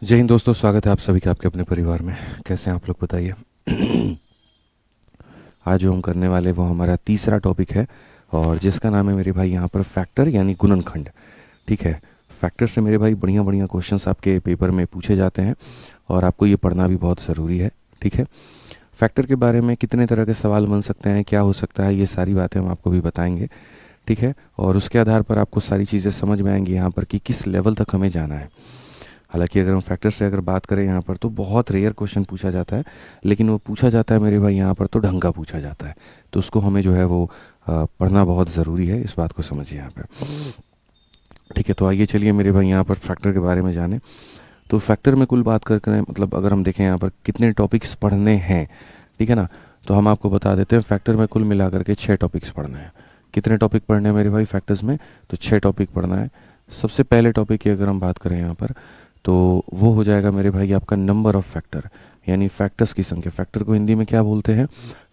जय हिंद दोस्तों, स्वागत है आप सभी का आपके अपने परिवार में। कैसे हैं आप लोग, बताइए। आज जो हम करने वाले वो हमारा तीसरा टॉपिक है और जिसका नाम है मेरे भाई यहाँ पर फैक्टर यानी गुणनखंड। ठीक है। फैक्टर से मेरे भाई बढ़िया बढ़िया क्वेश्चंस आपके पेपर में पूछे जाते हैं और आपको ये पढ़ना भी बहुत ज़रूरी है। ठीक है। फैक्टर के बारे में कितने तरह के सवाल बन सकते हैं, क्या हो सकता है, ये सारी बातें हम आपको भी बताएंगे। ठीक है। और उसके आधार पर आपको सारी चीज़ें समझ में आएंगी यहाँ पर कि किस लेवल तक हमें जाना है। हालांकि अगर हम फैक्टर से अगर बात करें यहाँ पर तो बहुत रेयर क्वेश्चन पूछा जाता है, लेकिन वो पूछा जाता है मेरे भाई यहाँ पर तो ढंग का पूछा जाता है। तो उसको हमें जो है वो पढ़ना बहुत ज़रूरी है, इस बात को समझिए यहाँ पे। ठीक है। तो आइए चलिए मेरे भाई यहाँ पर फैक्टर के बारे में जाने। तो फैक्टर में कुल बात कर मतलब अगर हम देखें यहाँ पर कितने टॉपिक्स पढ़ने हैं, ठीक है ना, तो हम आपको बता देते हैं फैक्टर में कुल मिलाकर के 6 टॉपिक्स पढ़ने हैं। कितने टॉपिक पढ़ने हैं मेरे भाई फैक्टर्स में? तो 6 टॉपिक पढ़ना है। सबसे पहले टॉपिक की अगर हम बात करें यहाँ पर तो वो हो जाएगा मेरे भाई आपका नंबर ऑफ फैक्टर, यानी फैक्टर्स की संख्या। फैक्टर को हिंदी में क्या बोलते हैं?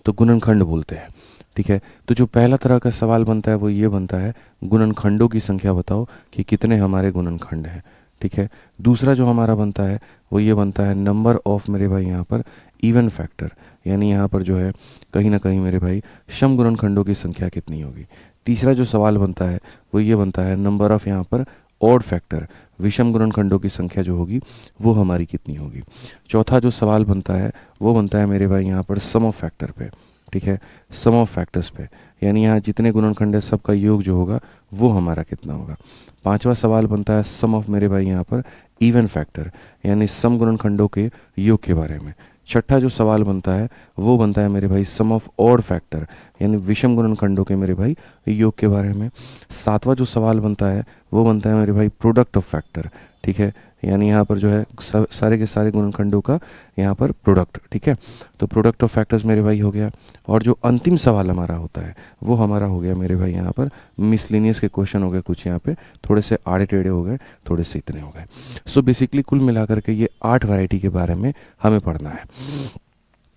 तो गुणनखंड बोलते हैं। ठीक है। तो जो पहला तरह का सवाल बनता है वो ये बनता है, गुणनखंडों की संख्या बताओ कि कितने हमारे गुणनखंड हैं। ठीक है। दूसरा जो हमारा बनता है वो ये बनता है नंबर ऑफ मेरे भाई यहाँ पर इवन फैक्टर, यानी यहाँ पर जो है कहीं ना कहीं मेरे भाई सम गुणनखंडों की संख्या कितनी होगी। तीसरा जो सवाल बनता है वो ये बनता है नंबर ऑफ यहाँ पर ऑड फैक्टर, विषम गुणनखंडों की संख्या जो होगी वो हमारी कितनी होगी। चौथा जो सवाल बनता है वो बनता है मेरे भाई यहाँ पर सम ऑफ फैक्टर पे। ठीक है। सम ऑफ फैक्टर्स पे, यानी यहाँ जितने गुणनखंड है सबका योग जो होगा वो हमारा कितना होगा। पांचवा सवाल बनता है सम ऑफ मेरे भाई यहाँ पर इवन फैक्टर, यानी सम गुणनखंडों के योग के बारे में। छठा जो सवाल बनता है वो बनता है मेरे भाई सम ऑफ ऑड फैक्टर, यानी विषम गुणनखंडों के मेरे भाई योग के बारे में। सातवां जो सवाल बनता है वो बनता है मेरे भाई प्रोडक्ट ऑफ फैक्टर। ठीक है। यानी यहाँ पर जो है सारे के सारे गुणनखंडों का यहाँ पर प्रोडक्ट। ठीक है। तो प्रोडक्ट ऑफ फैक्टर्स मेरे भाई हो गया। और जो अंतिम सवाल हमारा होता है वो हमारा हो गया मेरे भाई यहाँ पर मिसलिनियस के क्वेश्चन हो गए, कुछ यहाँ पे थोड़े से आड़े टेढ़े हो गए, थोड़े से इतने हो गए। सो बेसिकली कुल मिलाकर के ये 8 वैरायटी के बारे में हमें पढ़ना है।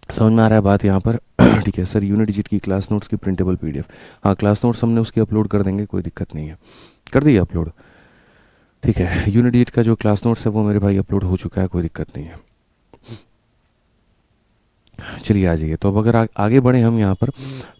समझ में आ रहा है बात यहाँ पर? ठीक है सर, यूनिट डिजिट की क्लास नोट्स की प्रिंटेबल पीडीएफ, हाँ क्लास नोट्स हमने उसकी अपलोड कर देंगे, कोई दिक्कत नहीं है, कर दी अपलोड। ठीक है। यूनिट डिजिट का जो क्लास नोट्स है वो मेरे भाई अपलोड हो चुका है, कोई दिक्कत नहीं है। चलिए आ जाइए। तो अब अगर आगे बढ़े हम यहाँ पर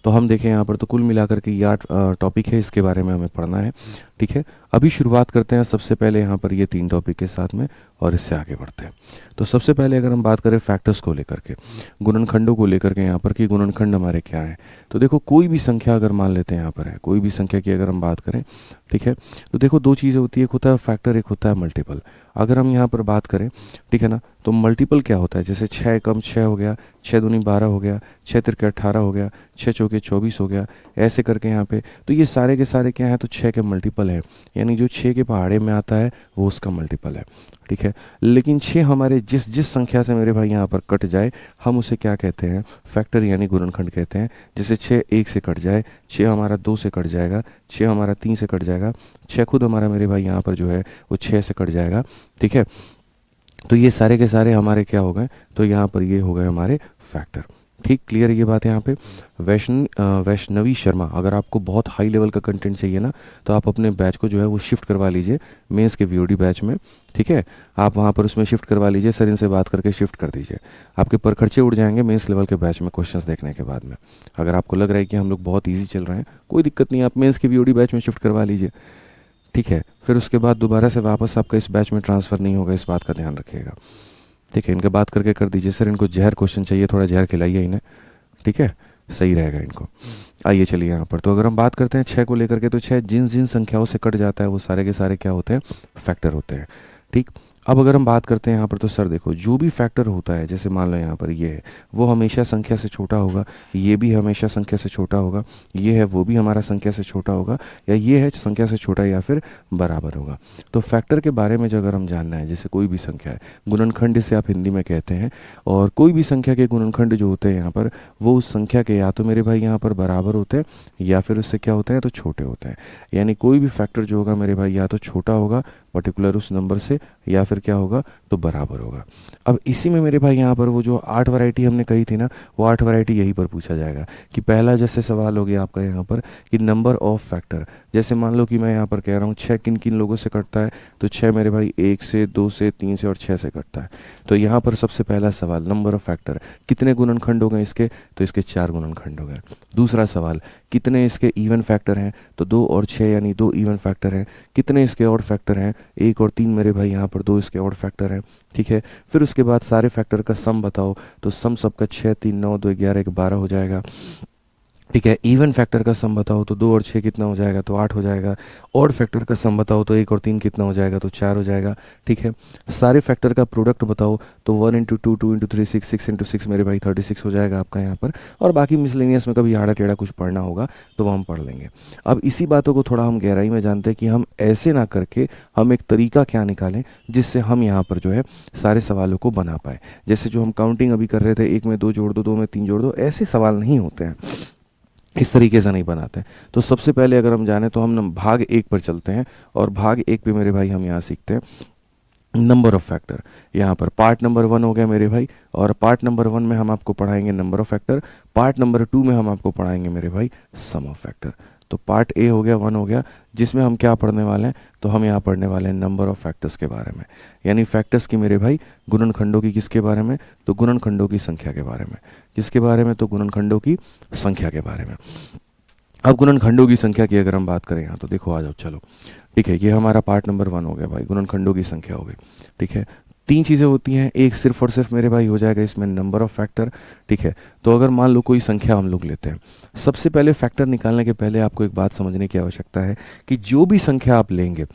तो हम देखें यहाँ पर तो कुल मिलाकर के ये 8 टॉपिक है, इसके बारे में हमें पढ़ना है। ठीक है। अभी शुरुआत करते हैं सबसे पहले यहाँ पर ये 3 टॉपिक के साथ में और इससे आगे बढ़ते हैं। तो सबसे पहले अगर हम बात करें फैक्टर्स को लेकर के, गुणनखंडों को लेकर के यहाँ पर कि गुणनखंड हमारे क्या है, तो देखो कोई भी संख्या अगर मान लेते हैं यहाँ पर है, कोई भी संख्या की अगर हम बात करें, ठीक है, तो देखो 2 चीज़ें होती है, एक होता है फैक्टर, एक होता है मल्टीपल। अगर हम यहाँ पर बात करें, ठीक है ना, तो मल्टीपल क्या होता है, जैसे 6 कम 6 हो गया, 6 दूनी 12 हो गया, 6 तिरके 18 हो गया, 6 चौके 24 हो गया, ऐसे करके यहाँ पे तो ये सारे के सारे क्या हैं, तो 6 के मल्टीपल हैं, यानी जो 6 के पहाड़े में आता है वो उसका मल्टीपल है। ठीक है। लेकिन 6 हमारे जिस जिस संख्या से मेरे भाई यहाँ पर कट जाए हम उसे क्या कहते हैं, फैक्टर यानी गुणनखंड कहते हैं। जैसे 6 1 से कट जाए, 6 हमारा 2 से कट जाएगा, 6 हमारा 3 से कट जाएगा, 6 खुद हमारा मेरे भाई यहाँ पर जो है वो 6 से कट जाएगा। ठीक है। तो ये सारे के सारे हमारे क्या हो गए, तो यहाँ पर ये हो गए हमारे फैक्टर। ठीक, क्लियर ये बात है यहाँ पे। वैष्णवी शर्मा, अगर आपको बहुत हाई लेवल का कंटेंट चाहिए ना तो आप अपने बैच को जो है वो शिफ्ट करवा लीजिए मेंस के वीओडी बैच में। ठीक है। आप वहाँ पर उसमें शिफ्ट करवा लीजिए, सर इनसे बात करके शिफ्ट कर दीजिए, आपके पर खर्चे उड़ जाएंगे मेंस लेवल के बैच में क्वेश्चंस देखने के बाद में। अगर आपको लग रहा है कि हम लोग बहुत ईजी चल रहे हैं, कोई दिक्कत नहीं, आप मेंस के वीओडी बैच में शिफ्ट करवा लीजिए। ठीक है। फिर उसके बाद दोबारा से वापस आपका इस बैच में ट्रांसफ़र नहीं होगा, इस बात का ध्यान रखिएगा। ठीक है। इनके बात करके कर दीजिए, सर इनको जहर क्वेश्चन चाहिए, थोड़ा जहर खिलाइए इन्हें। ठीक है, सही रहेगा इनको। आइए चलिए यहाँ पर, तो अगर हम बात करते हैं 6 को लेकर के, तो 6 जिन जिन संख्याओं से कट जाता है वो सारे के सारे क्या होते हैं, फैक्टर होते हैं। ठीक। अब अगर हम बात करते हैं यहाँ पर, तो सर देखो जो भी फैक्टर होता है, जैसे मान लो यहाँ पर ये है, वो हमेशा संख्या से छोटा होगा, ये भी हमेशा संख्या से छोटा होगा, ये है वो भी हमारा संख्या से छोटा होगा, या ये है संख्या से छोटा या फिर बराबर होगा। तो फैक्टर के बारे में जो अगर हम जानना है, जैसे कोई भी संख्या है, गुणनखंड से आप हिंदी में कहते हैं, और कोई भी संख्या के गुणनखंड जो होते हैं यहाँ पर वो उस संख्या के या तो मेरे भाई यहाँ पर बराबर होते हैं या फिर उससे क्या होते हैं, तो छोटे होते हैं। यानी कोई भी फैक्टर जो होगा मेरे भाई या तो छोटा होगा, पर्टिकुलर उस नंबर से, या फिर क्या होगा तो बराबर होगा। अब इसी में मेरे भाई यहाँ पर वो जो 8 वैरायटी हमने कही थी ना, वो 8 वैरायटी यहीं पर पूछा जाएगा। कि पहला जैसे सवाल हो गया आपका यहाँ पर कि नंबर ऑफ फैक्टर, जैसे मान लो कि मैं यहाँ पर कह रहा हूँ 6 किन किन लोगों से कटता है, तो 6 मेरे भाई 1 से, 2 से, 3 से और 6 से कटता है। तो यहाँ पर सबसे पहला सवाल नंबर ऑफ फैक्टर, कितने गुणनखंड हो गए इसके, तो इसके 4 गुणनखंड हो गए। दूसरा सवाल, कितने इसके इवन फैक्टर हैं, तो 2 और 6 यानी 2 इवन फैक्टर हैं। कितने इसके ऑड फैक्टर हैं, 1 और 3 मेरे भाई यहाँ पर 2 इसके ऑड फैक्टर हैं। ठीक है, फिर उसके बाद सारे फैक्टर का सम बताओ, तो सम सबका 6 3 9 2 11 1 12 हो जाएगा। ठीक है, इवन फैक्टर का सम बताओ तो 2 और 6 कितना हो जाएगा, तो 8 हो जाएगा। ऑड फैक्टर का सम बताओ तो 1 और 3 कितना हो जाएगा, तो 4 हो जाएगा। ठीक है, सारे फैक्टर का प्रोडक्ट बताओ तो 1 इंटू 2 2 इंटू 3 6 6 इंटू 6 मेरे भाई 36 हो जाएगा आपका यहाँ पर। और बाकी मिसलेनियस में कभी आड़ा टेढ़ा कुछ पढ़ना होगा तो वो हम पढ़ लेंगे। अब इसी बातों को थोड़ा हम गहराई में जानते हैं कि हम ऐसे ना करके हम एक तरीका क्या निकालें जिससे हम यहाँ पर जो है सारे सवालों को बना पाए। जैसे जो हम काउंटिंग अभी कर रहे थे, 1 में 2 जोड़ दो, 2 में 3 जोड़ दो, ऐसे सवाल नहीं होते हैं, इस तरीके से नहीं बनाते हैं। तो सबसे पहले अगर हम जाने तो हम भाग 1 पर चलते हैं, और भाग 1 पे मेरे भाई हम यहाँ सीखते हैं नंबर ऑफ फैक्टर। यहाँ पर पार्ट नंबर 1 हो गया मेरे भाई, और पार्ट नंबर 1 में हम आपको पढ़ाएंगे number of factor. Part number 2 में हम आपको पढ़ाएंगे मेरे भाई सम ऑफ फैक्टर। तो पार्ट ए हो गया, 1 हो गया, जिसमें हम क्या पढ़ने वाले हैं, तो हम यहाँ पढ़ने वाले हैं नंबर ऑफ फैक्टर्स के बारे में, यानी फैक्टर्स की मेरे भाई गुणनखंडों की किसके बारे में, तो गुणनखंडों की संख्या के बारे में। किसके बारे में, तो गुणनखंडों की संख्या के बारे में। अब गुणनखंडों की संख्या की अगर हम बात करें यहाँ, तो देखो आ जाओ चलो। ठीक है, ये हमारा पार्ट नंबर 1 हो गया भाई, गुणनखंडों की संख्या हो गई। ठीक है, 3 चीज़ें होती हैं, एक सिर्फ और सिर्फ मेरे भाई हो जाएगा इसमें नंबर ऑफ फैक्टर। ठीक है, तो अगर मान लो कोई संख्या हम लोग लेते हैं, सबसे पहले फैक्टर निकालने के पहले आपको एक बात समझने की आवश्यकता है कि जो भी संख्या आप लेंगे,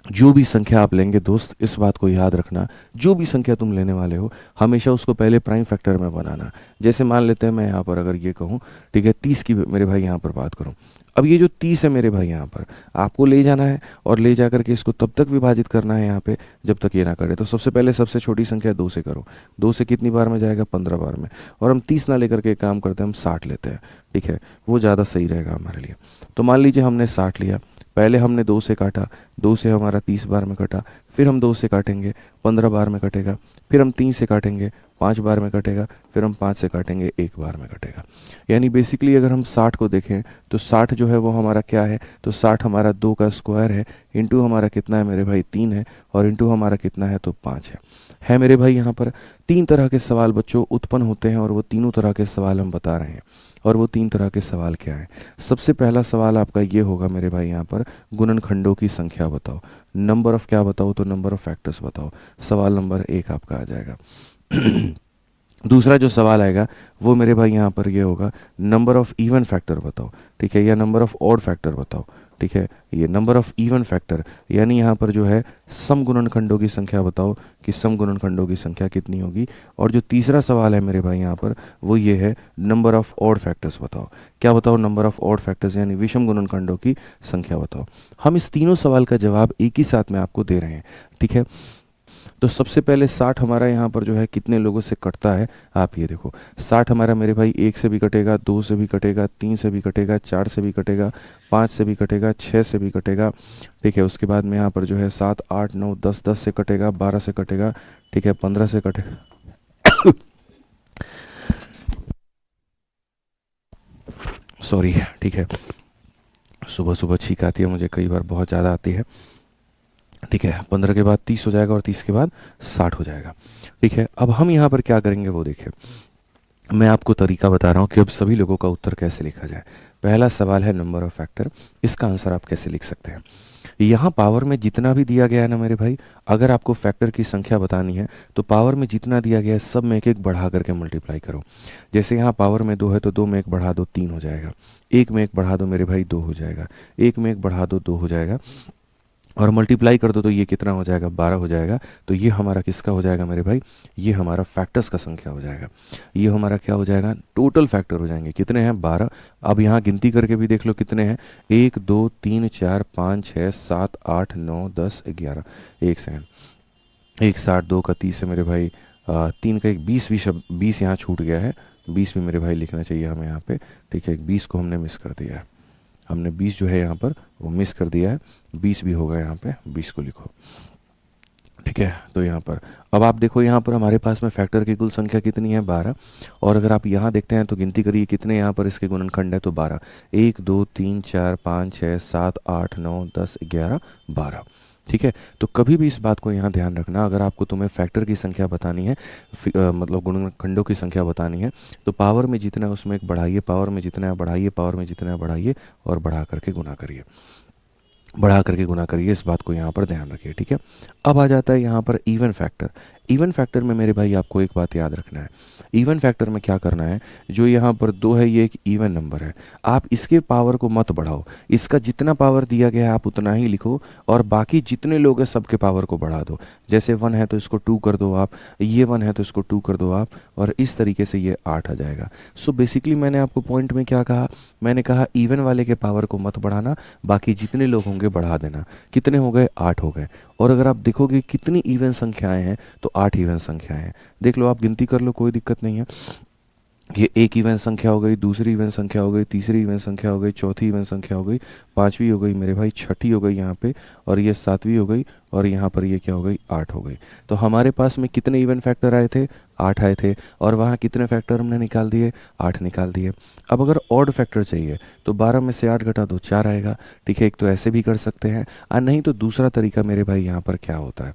जो भी संख्या आप लेंगे दोस्त, इस बात को याद रखना, जो भी संख्या तुम लेने वाले हो हमेशा उसको पहले प्राइम फैक्टर में बनाना। जैसे मान लेते हैं मैं यहाँ पर अगर ये कहूँ, ठीक है, 30 की मेरे भाई यहाँ पर बात करूँ। अब ये जो 30 है मेरे भाई यहाँ पर आपको ले जाना है, और ले जा करके इसको तब तक विभाजित करना है यहाँ पे जब तक ये ना करे। तो सबसे पहले सबसे छोटी संख्या 2 से करो, 2 से कितनी बार में जाएगा, 15 बार में। और हम 30 ना लेकर के एक काम करते हैं, हम 60 लेते हैं। ठीक है, वो ज़्यादा सही रहेगा हमारे लिए। तो मान लीजिए हमने 60 लिया, पहले हमने 2 से काटा, 2 से हमारा 30 बार में कटा, फिर हम 2 से काटेंगे 15 बार में कटेगा, फिर हम 3 से काटेंगे 5 बार में कटेगा, फिर हम 5 से काटेंगे 1 बार में कटेगा। यानी बेसिकली अगर हम 60 को देखें तो 60 जो है वो हमारा क्या है, तो 60 हमारा 2 का स्क्वायर है, इंटू हमारा कितना है मेरे भाई 3 है, और इंटू हमारा कितना है तो 5 है मेरे भाई। यहाँ पर 3 तरह के सवाल बच्चों उत्पन्न होते हैं, और वो तीनों तरह के सवाल हम बता रहे हैं। और वो 3 तरह के सवाल क्या हैं, सबसे पहला सवाल आपका ये होगा मेरे भाई यहाँ पर गुणनखंडों की संख्या बताओ, नंबर ऑफ क्या बताओ, तो नंबर ऑफ फैक्टर्स बताओ। सवाल नंबर 1 आपका आ जाएगा। दूसरा जो सवाल आएगा वो मेरे भाई यहाँ पर ये होगा नंबर ऑफ इवन फैक्टर बताओ। ठीक है, या नंबर ऑफ ऑड फैक्टर बताओ। ठीक है, ये नंबर ऑफ इवन फैक्टर यानी यहाँ पर जो है सम गुणनखंडों की संख्या बताओ कि सम गुणनखंडों की संख्या कितनी होगी। और जो तीसरा सवाल है मेरे भाई यहाँ पर वो ये है नंबर ऑफ ऑड फैक्टर्स बताओ। क्या बताओ, नंबर ऑफ ऑड फैक्टर्स यानी विषम गुणनखंडों की संख्या बताओ। हम इस तीनों सवाल का जवाब एक ही साथ में आपको दे रहे हैं। ठीक है, तो सबसे पहले 60 हमारा यहाँ पर जो है कितने लोगों से कटता है, आप ये देखो 60 हमारा मेरे भाई 1 से भी कटेगा, 2 से भी कटेगा, 3 से भी कटेगा, 4 से भी कटेगा, 5 से भी कटेगा, 6 से भी कटेगा। ठीक है, उसके बाद में यहाँ पर जो है 7 8 9 10 10 से कटेगा, 12 से कटेगा। ठीक है, 15 से कटेगा। सॉरी। ठीक है, सुबह सुबह छींक आती है मुझे, कई बार बहुत ज़्यादा आती है। ठीक है, 15 के बाद 30 हो जाएगा, और 30 के बाद 60 हो जाएगा। ठीक है, अब हम यहाँ पर क्या करेंगे वो देखिए, मैं आपको तरीका बता रहा हूँ कि अब सभी लोगों का उत्तर कैसे लिखा जाए। पहला सवाल है नंबर ऑफ फैक्टर, इसका आंसर आप कैसे लिख सकते हैं। यहाँ पावर में जितना भी दिया गया है ना मेरे भाई, अगर आपको फैक्टर की संख्या बतानी है तो पावर में जितना दिया गया है सब में एक एक बढ़ा करके मल्टीप्लाई करो। जैसे यहाँ पावर में 2 है तो 2 में 1 बढ़ा दो 3 हो जाएगा, 1 में 1 बढ़ा दो मेरे भाई 2 हो जाएगा, 1 में 1 बढ़ा दो 2 हो जाएगा, और मल्टीप्लाई कर दो तो ये कितना हो जाएगा 12 हो जाएगा। तो ये हमारा किसका हो जाएगा मेरे भाई, ये हमारा फैक्टर्स का संख्या हो जाएगा। ये हमारा क्या हो जाएगा, टोटल फैक्टर हो जाएंगे। कितने हैं 12। अब यहाँ गिनती करके भी देख लो कितने हैं, 1 2 3 4 5 6 7 8 9 10 11। एक सेकेंड, 1 60 2 का 30 है मेरे भाई, 3 का 1 20 20 यहाँ छूट गया है, 20 भी मेरे भाई लिखना चाहिए हमें यहाँ पे। ठीक है, 20 को हमने मिस कर दिया है। हमने 20 जो है यहाँ पर वो मिस कर दिया है, 20 भी होगा यहाँ पे, 20 को लिखो। ठीक है, तो यहाँ पर अब आप देखो यहाँ पर हमारे पास में फैक्टर की कुल संख्या कितनी है, 12। और अगर आप यहाँ देखते हैं तो गिनती करिए कितने यहाँ पर इसके गुणनखंड है, तो 12। 1 2 3 4 5 6 7 8 9 10 11 12। ठीक है, तो कभी भी इस बात को यहाँ ध्यान रखना, अगर आपको तुम्हें फैक्टर की संख्या बतानी है, मतलब गुणनखंडों की संख्या बतानी है, तो पावर में जितना है उसमें एक बढ़ाइए, पावर में जितना है बढ़ाइए, पावर में जितना है बढ़ाइए, और बढ़ा करके गुना करिए, बढ़ा करके गुना करिए, इस बात को यहाँ पर ध्यान रखिए। ठीक है, अब आ जाता है यहाँ पर इवन फैक्टर। इवन फैक्टर में मेरे भाई आपको एक बात याद रखना है, इवन फैक्टर में क्या करना है, जो यहाँ पर 2 है ये एक इवन नंबर है, आप इसके पावर को मत बढ़ाओ, इसका जितना पावर दिया गया है आप उतना ही लिखो, और बाकी जितने लोग हैं सबके पावर को बढ़ा दो। जैसे 1 है तो इसको 2 कर दो आप, ये 1 है तो इसको 2 कर दो आप, और इस तरीके से ये 8 आ जाएगा। सो बेसिकली मैंने आपको पॉइंट में क्या कहा, मैंने कहा इवन वाले के पावर को मत बढ़ाना, बाकी जितने लोग होंगे बढ़ा देना। कितने हो गए, 8 हो गए। और अगर आप देखोगे कितनी इवन संख्याएं हैं, तो 8 इवन संख्याएं हैं। देख लो, आप गिनती कर लो, कोई दिक्कत नहीं है। ये एक इवन संख्या हो गई, दूसरी इवन संख्या हो गई, तीसरी इवन संख्या हो गई, चौथी इवन संख्या हो गई, पांचवी हो गई मेरे भाई, छठी हो गई यहाँ पे, और ये सातवीं हो गई, और यहाँ पर ये क्या हो गई, 8 हो गई। तो हमारे पास में कितने इवन फैक्टर आए थे, 8 आए थे, और वहाँ कितने फैक्टर हमने निकाल दिए, 8 निकाल दिए। अब अगर ऑड फैक्टर चाहिए तो 12 में से 8 घटा दो, 4 आएगा। ठीक है, एक तो ऐसे भी कर सकते हैं, और नहीं तो दूसरा तरीका मेरे भाई यहाँ पर क्या होता है।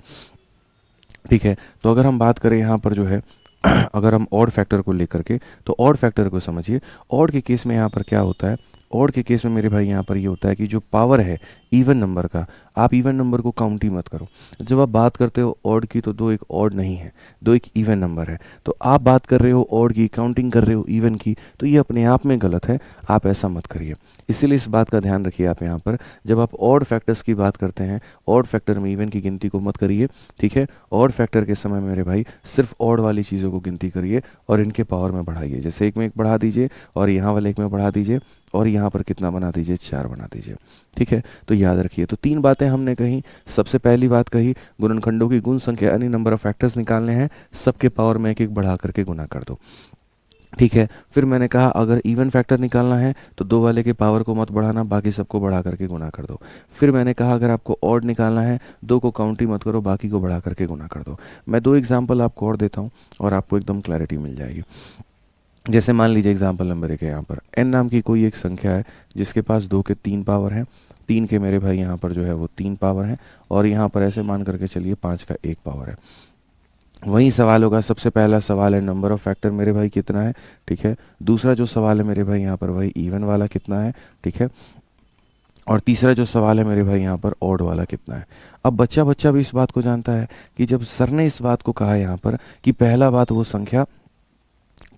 ठीक है, तो अगर हम बात करें यहाँ पर जो है अगर हम ऑड फैक्टर को लेकर के, तो ऑड फैक्टर को समझिए। ऑड के केस में यहाँ पर क्या होता है, ऑड के केस में मेरे भाई यहाँ पर ये होता है कि जो पावर है इवन नंबर का, आप इवन नंबर को काउंट ही मत करो। जब आप बात करते हो ऑड की, तो 2 एक ऑड नहीं है, 2 एक इवन नंबर है। तो आप बात कर रहे हो ऑड की, काउंटिंग कर रहे हो इवन की, तो ये अपने आप में गलत है, आप ऐसा मत करिए। इसीलिए इस बात का ध्यान रखिए आप यहाँ पर, जब आप ऑड फैक्टर्स की बात करते हैं, ऑड फैक्टर में इवन की गिनती को मत करिए। ठीक है, ऑड फैक्टर के समय मेरे भाई सिर्फ ऑड वाली चीज़ों को गिनती करिए और इनके पावर में बढ़ाइए। जैसे एक में एक बढ़ा दीजिए, और यहाँ वाले एक में बढ़ा दीजिए, और यहाँ पर कितना बना दीजिए, 4 बना दीजिए। ठीक है, तो याद रखिए, तो 3 बातें हमने कही। सबसे पहली बात कही, गुणनखंडों की गुण संख्या यानी नंबर ऑफ फैक्टर्स निकालने हैं, सबके पावर में एक एक बढ़ा करके गुना कर दो। ठीक है, फिर मैंने कहा अगर इवन फैक्टर निकालना है तो 2 वाले के पावर को मत बढ़ाना, बाकी सबको बढ़ा करके गुना कर दो। फिर मैंने कहा अगर आपको ऑड निकालना है, 2 को काउंट ही मत करो, बाकी को बढ़ा करके गुना कर दो। मैं 2 एग्जाम्पल आपको और देता हूँ और आपको एकदम क्लैरिटी मिल जाएगी। जैसे मान लीजिए एग्जाम्पल नंबर 1 है, यहाँ पर n नाम की कोई एक संख्या है जिसके पास 2 के 3 पावर हैं, 3 के मेरे भाई यहाँ पर जो है वो 3 पावर हैं, और यहाँ पर ऐसे मान करके चलिए 5 का 1 पावर है। वही सवाल होगा, सबसे पहला सवाल है नंबर ऑफ फैक्टर मेरे भाई कितना है। ठीक है, दूसरा जो सवाल है मेरे भाई यहाँ पर वही इवन वाला कितना है। ठीक है, और तीसरा जो सवाल है मेरे भाई यहाँ पर ऑड वाला कितना है। अब बच्चा बच्चा भी इस बात को जानता है कि जब सर ने इस बात को कहा यहाँ पर कि पहला बात वो संख्या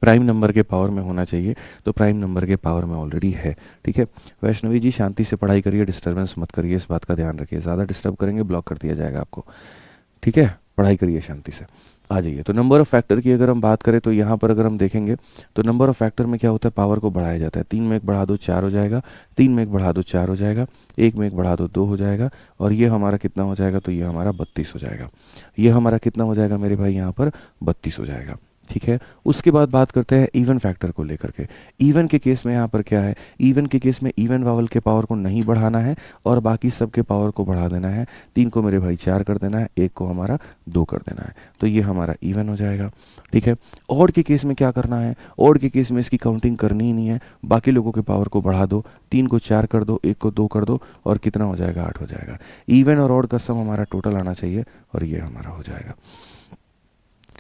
प्राइम नंबर के पावर में होना चाहिए, तो प्राइम नंबर के पावर में ऑलरेडी है। ठीक है, वैष्णवी जी शांति से पढ़ाई करिए, डिस्टर्बेंस मत करिए, इस बात का ध्यान रखिए, ज़्यादा डिस्टर्ब करेंगे ब्लॉक कर दिया जाएगा आपको। ठीक है, पढ़ाई करिए शांति से, आ जाइए। तो नंबर ऑफ फैक्टर की अगर हम बात करें तो यहाँ पर अगर हम देखेंगे तो नंबर ऑफ फैक्टर में क्या होता है, पावर को बढ़ाया जाता है। 3 में 1 बढ़ा दो 4 हो जाएगा, 3 में 1 बढ़ा दो 4 हो जाएगा, 1 में 1 बढ़ा दो 2 हो जाएगा, और ये हमारा कितना हो जाएगा, तो ये हमारा 32 हो जाएगा। ये हमारा कितना हो जाएगा मेरे भाई यहाँ पर 32 हो जाएगा। ठीक है, उसके बाद बात करते हैं इवन फैक्टर को लेकर के। इवन के केस में यहाँ पर क्या है, इवन के केस में इवन वावल के पावर को नहीं बढ़ाना है और बाकी सब के पावर को बढ़ा देना है। 3 को मेरे भाई 4 कर देना है, 1 को हमारा 2 कर देना है, तो ये हमारा इवन हो जाएगा। ठीक है, ऑड के केस में क्या करना है, ऑड के केस में इसकी काउंटिंग करनी ही नहीं है, बाकी लोगों के पावर को बढ़ा दो, 3 को 4 कर दो, 1 को 2 कर दो, और कितना हो जाएगा, 8 हो जाएगा। इवन और ऑड का सम हमारा टोटल आना चाहिए, और ये हमारा हो जाएगा।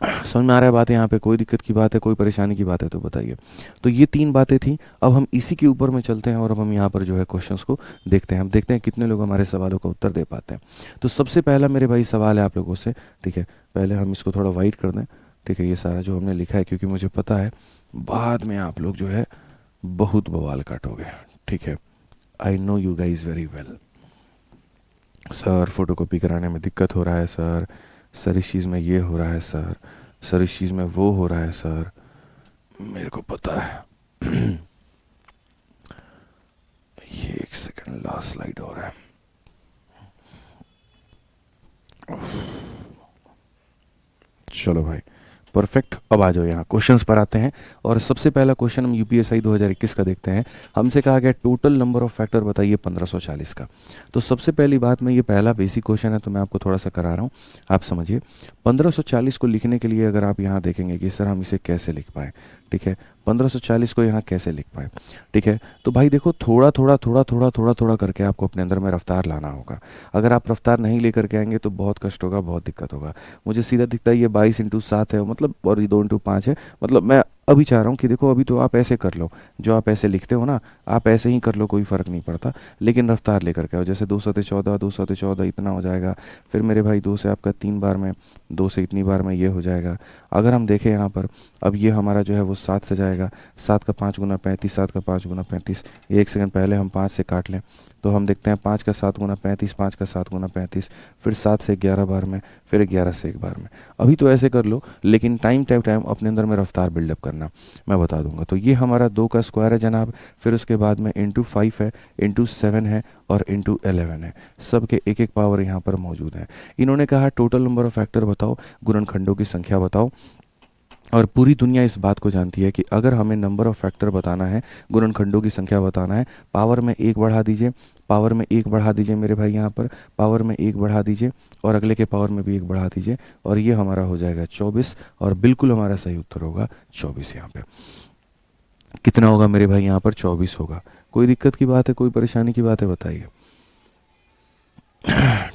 समझ में आ रहा है बात, यहाँ पे कोई दिक्कत की बात है, कोई परेशानी की बात है तो बताइए। तो ये 3 बातें थी, अब हम इसी के ऊपर में चलते हैं और अब हम यहाँ पर जो है क्वेश्चंस को देखते हैं। हम देखते हैं कितने लोग हमारे सवालों का उत्तर दे पाते हैं। तो सबसे पहला मेरे भाई सवाल है आप लोगों से। ठीक है, पहले हम इसको थोड़ा वाइट कर दें। ठीक है, ये सारा जो हमने लिखा है, क्योंकि मुझे पता है बाद में आप लोग जो है बहुत बवाल काटोगे। ठीक है, I know you guys very well. Sir photo copy कराने में दिक्कत हो रहा है सर इस चीज़ में ये हो रहा है सर इस चीज़ में वो हो रहा है सर, मेरे को पता है। ये एक सेकंड, लास्ट स्लाइड हो रहा है। चलो भाई, परफेक्ट। अब आ जाओ यहाँ क्वेश्चंस पर आते हैं। और सबसे पहला क्वेश्चन हम यूपीएससी 2021 का देखते हैं। हमसे कहा गया टोटल नंबर ऑफ फैक्टर बताइए 1540 का। तो सबसे पहली बात में, ये पहला बेसिक क्वेश्चन है तो मैं आपको थोड़ा सा करा रहा हूँ, आप समझिए। 1540 को लिखने के लिए अगर आप यहाँ देखेंगे कि सर हम इसे कैसे लिख पाएँ, ठीक है, 1540 को यहाँ कैसे लिख पाए, ठीक है। तो भाई देखो, थोड़ा थोड़ा थोड़ा थोड़ा थोड़ा थोड़ा करके आपको अपने अंदर में रफ्तार लाना होगा। अगर आप रफ्तार नहीं लेकर के आएंगे तो बहुत कष्ट होगा, बहुत दिक्कत होगा। मुझे सीधा दिखता है ये 22 × 7 है, मतलब, और ये 2 × 5 है। मतलब मैं अभी चाह रहा हूँ कि देखो, अभी तो आप ऐसे कर लो, जो आप ऐसे लिखते हो ना, आप ऐसे ही कर लो, कोई फ़र्क नहीं पड़ता। लेकिन रफ्तार लेकर के आओ। जैसे 2 × 14, 2 × 14 इतना हो जाएगा। फिर मेरे भाई 2 से आपका 3 बार में, 2 से इतनी बार में ये हो जाएगा। अगर हम देखें यहाँ पर, अब ये हमारा जो है वो 7 से जाएगा। 7 का 5 × 35, 7 का 5 × 35। एक सेकंड पहले हम 5 से काट लें तो हम देखते हैं 5 का 7 × 35, 5 का 7 × 35, फिर 7 से 11 बार में, फिर 11 से 1 बार में। अभी तो ऐसे कर लो, लेकिन टाइम अपने अंदर में रफ्तार बिल्डअप करना मैं बता दूंगा। तो ये हमारा 2 का स्क्वायर है जनाब। फिर उसके बाद में ×5 है, ×7 है और ×11 है। सबके एक एक पावर यहाँ पर मौजूद है। इन्होंने कहा टोटल नंबर ऑफ फैक्टर बताओ, गुणनखंडों की संख्या बताओ। और पूरी दुनिया इस बात को जानती है कि अगर हमें नंबर ऑफ फैक्टर बताना है, गुणनखंडों की संख्या बताना है, पावर में 1 बढ़ा दीजिए, पावर में 1 बढ़ा दीजिए मेरे भाई, यहाँ पर पावर में 1 बढ़ा दीजिए और अगले के पावर में भी 1 बढ़ा दीजिए, और ये हमारा हो जाएगा 24। और बिल्कुल हमारा सही उत्तर होगा 24। यहाँ पे कितना होगा मेरे भाई? यहाँ पर 24 होगा। कोई दिक्कत की बात है, कोई परेशानी की बात है, बताइए।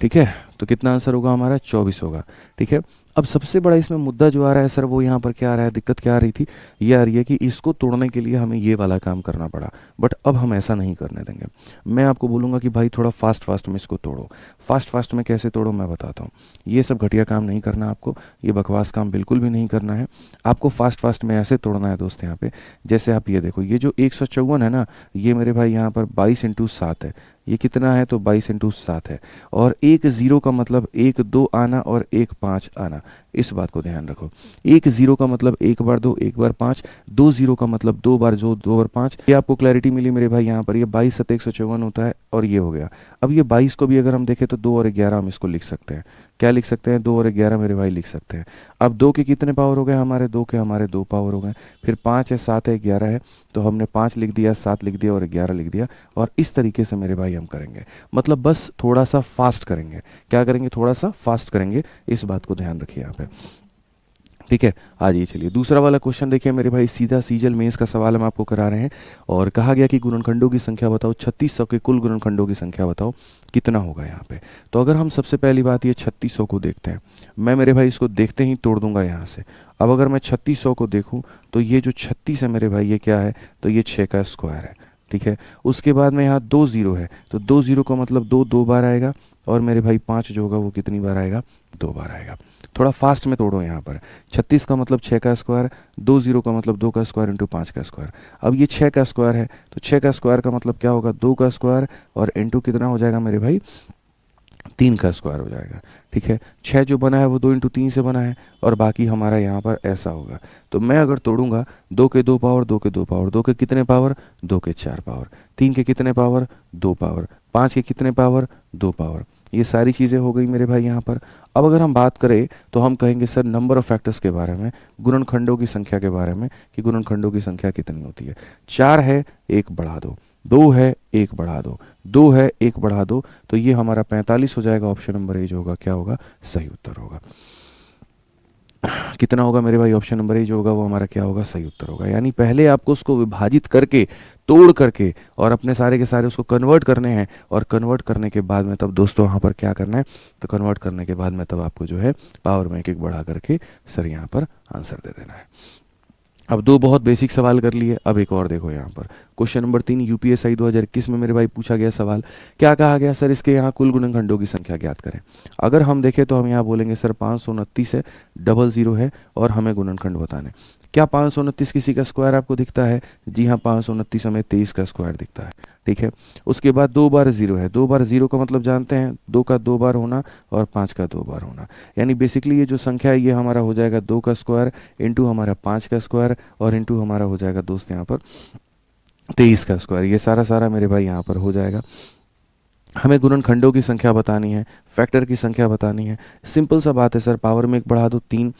ठीक है, तो कितना आंसर होगा हमारा? 24 होगा। ठीक है, अब सबसे बड़ा इसमें मुद्दा जो आ रहा है सर, वो यहाँ पर क्या आ रहा है, दिक्कत क्या आ रही थी, ये आ रही है कि इसको तोड़ने के लिए हमें ये वाला काम करना पड़ा। बट अब हम ऐसा नहीं करने देंगे। मैं आपको बोलूँगा कि भाई थोड़ा फास्ट फास्ट में इसको तोड़ो। फास्ट फास्ट में कैसे तोड़ो मैं बताता हूँ। ये सब घटिया काम नहीं करना आपको, ये बकवास काम बिल्कुल भी नहीं करना है। आपको फास्ट फास्ट में ऐसे तोड़ना है दोस्त यहाँ पे, जैसे आप ये देखो, ये जो 154 है ना, ये मेरे भाई यहाँ पर 22 × 7 है। ये कितना है? तो 22 × 7 है। और 1 0 का मतलब 1 2 आना और 1 5 आना, इस बात को ध्यान रखो। 1 0 का मतलब 1 बार 2, 1 बार 5। 2 0 का मतलब 2 बार 2 बार 5। ये आपको क्लैरिटी मिली मेरे भाई यहाँ पर। ये 22 7 154 होता है और ये हो गया। अब ये 22 को भी अगर हम देखें तो 2 और 11 हम इसको लिख सकते हैं। क्या लिख सकते हैं? 2 और 11 मेरे भाई लिख सकते हैं। अब 2 के कितने पावर हो गए हमारे? 2 के हमारे 2 पावर हो गए। फिर 5 है, 7 है, 11 है, तो हमने 5 लिख दिया, 7 लिख दिया और 11 लिख दिया। और इस तरीके से मेरे भाई हम करेंगे, मतलब बस थोड़ा सा फास्ट करेंगे। क्या करेंगे? थोड़ा सा फास्ट करेंगे। इस बात को ध्यान रखिए यहाँ पे। ठीक है, आज ये चलिए दूसरा वाला क्वेश्चन देखिए मेरे भाई। सीधा सीजल मेंस का सवाल हम आपको करा रहे हैं और कहा गया कि गुणनखंडों की संख्या बताओ, 3600 के कुल गुणनखंडों की संख्या बताओ, कितना होगा यहाँ पे। तो अगर हम सबसे पहली बात ये 3600 को देखते हैं, मैं मेरे भाई इसको देखते ही तोड़ दूंगा यहाँ से। अब अगर मैं 3600 को देखूँ तो ये जो 36 है मेरे भाई, ये क्या है? तो ये 6 का स्क्वायर है। ठीक है, उसके बाद में यहाँ 2 0 है, तो 2 0 का मतलब 2 2 बार आएगा। और मेरे भाई 5 जो होगा वो कितनी बार आएगा? 2 बार आएगा। थोड़ा फास्ट में तोड़ो यहाँ पर। 36 का मतलब 6 का स्क्वायर, 2 0 का मतलब 2 का स्क्वायर इंटू 5 का स्क्वायर। अब ये 6 का स्क्वायर है, तो 6 का स्क्वायर का मतलब क्या होगा? 2 का स्क्वायर और इंटू कितना हो जाएगा मेरे भाई? 3 का स्क्वायर हो जाएगा। ठीक है, 6 जो बना है वो 2 × 3 से बना है और बाकी हमारा यहाँ पर ऐसा होगा। तो मैं अगर तोड़ूंगा, 2 के 2 पावर, 2 के 2 पावर, 2 के कितने पावर? 2 के 4 पावर, 3 के कितने पावर? 2 पावर, 5 के कितने पावर? 2 पावर। ये सारी चीज़ें हो गई मेरे भाई यहाँ पर। अब अगर हम बात करें तो हम कहेंगे सर नंबर ऑफ फैक्टर्स के बारे में, गुणनखंडों की संख्या के बारे में, कि गुणनखंडों की संख्या कितनी होती है। 4 है, 1 बढ़ा दो। 2 है, 1 बढ़ा दो। 2 है, 1 बढ़ा दो, तो ये हमारा 45 हो जाएगा। ऑप्शन नंबर ए जो होगा क्या होगा? सही उत्तर होगा। कितना होगा मेरे भाई? ऑप्शन नंबर ए जो होगा वो हमारा क्या होगा? सही उत्तर होगा। यानी पहले आपको उसको विभाजित करके, तोड़ करके और अपने सारे के सारे उसको कन्वर्ट करने हैं, और कन्वर्ट करने के बाद में तब दोस्तों यहाँ पर क्या करना है? तो कन्वर्ट करने के बाद में तब आपको जो है पावर में 1 बढ़ा करके सर यहाँ पर आंसर दे देना है। अब 2 बहुत बेसिक सवाल कर लिए, अब एक और देखो यहाँ पर। क्वेश्चन नंबर 3 यूपीएससी 2021 में मेरे भाई पूछा गया सवाल। क्या कहा गया? सर इसके यहाँ कुल गुणनखंडों की संख्या ज्ञात करें। अगर हम देखें तो हम यहाँ बोलेंगे सर 529 है, 00 है और हमें गुणनखंड बताने। क्या 529 किसी का स्क्वायर आपको दिखता है? जी हाँ, 529 हमें 23 का स्क्वायर दिखता है। ठीक है, उसके बाद 2 बार 0 है। 2 बार 0 का मतलब जानते हैं, 2 का 2 बार होना और 5 का 2 बार होना। यानी बेसिकली ये जो संख्या है ये हमारा हो जाएगा 2 का स्क्वायर इंटू हमारा 5 का स्क्वायर और इंटू हमारा हो जाएगा दोस्त यहाँ पर 23 का स्क्वायर। ये सारा सारा मेरे भाई यहाँ पर हो जाएगा। हमें गुणनखंडों की संख्या बतानी है, फैक्टर की संख्या बतानी है। सिंपल सा बात है सर, पावर में 1 बढ़ा दो 3,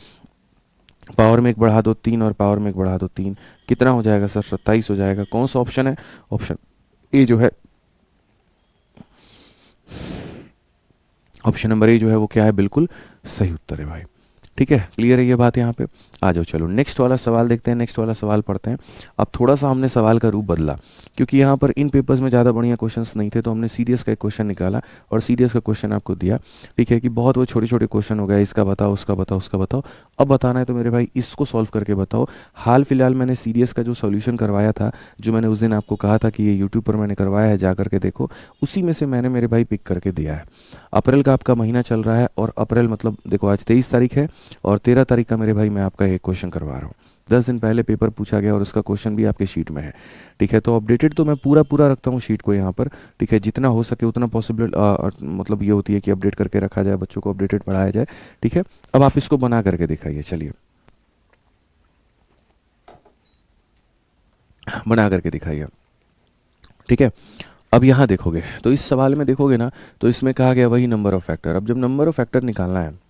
पावर में एक बढ़ा दो 3 और पावर में एक बढ़ा दो 3, कितना हो जाएगा सर? 27 हो जाएगा। कौन सा ऑप्शन है? ऑप्शन ए जो है, ऑप्शन नंबर ए जो है वो क्या है? बिल्कुल सही उत्तर है भाई। ठीक है, क्लियर है ये बात यहाँ पे? आ जाओ चलो नेक्स्ट वाला सवाल देखते हैं, नेक्स्ट वाला सवाल पढ़ते हैं। अब थोड़ा सा हमने सवाल का रूप बदला, क्योंकि यहाँ पर इन पेपर्स में ज़्यादा बढ़िया क्वेश्चंस नहीं थे, तो हमने सीडीएस का एक क्वेश्चन निकाला और सीडीएस का क्वेश्चन आपको दिया। ठीक है, कि बहुत वो छोटे छोटे क्वेश्चन हो गया, इसका बताओ, उसका बताओ, उसका बताओ। अब बताना है तो मेरे भाई इसको सॉल्व करके बताओ। हाल फिलहाल मैंने सीडीएस का जो सोल्यूशन करवाया था, जो मैंने उस दिन आपको कहा था कि ये यूट्यूब पर मैंने करवाया है, जा करके देखो, उसी में से मैंने मेरे भाई पिक करके दिया है। अप्रैल का आपका महीना चल रहा है, और अप्रैल मतलब देखो आज 23 तारीख है, और 13 तारीख का मेरे भाई मैं आपका एक क्वेश्चन करवा रहा हूँ। 10 दिन पहले पेपर पूछा गया और उसका क्वेश्चन भी आपके शीट में है। ठीक है, तो अपडेटेड तो मैं पूरा पूरा रखता हूँ शीट को यहाँ पर। ठीक है, जितना हो सके उतना पॉसिबल, मतलब ये होती है कि अपडेट करके रखा जाए, बच्चों को अपडेटेड पढ़ाया जाए। ठीक है, अब आप इसको बना करके दिखाइए, चलिए बना करके दिखाइए। ठीक है, अब यहाँ देखोगे तो इस सवाल में देखोगे ना, तो इसमें कहा गया वही नंबर ऑफ फैक्टर। अब जब नंबर ऑफ फैक्टर निकालना है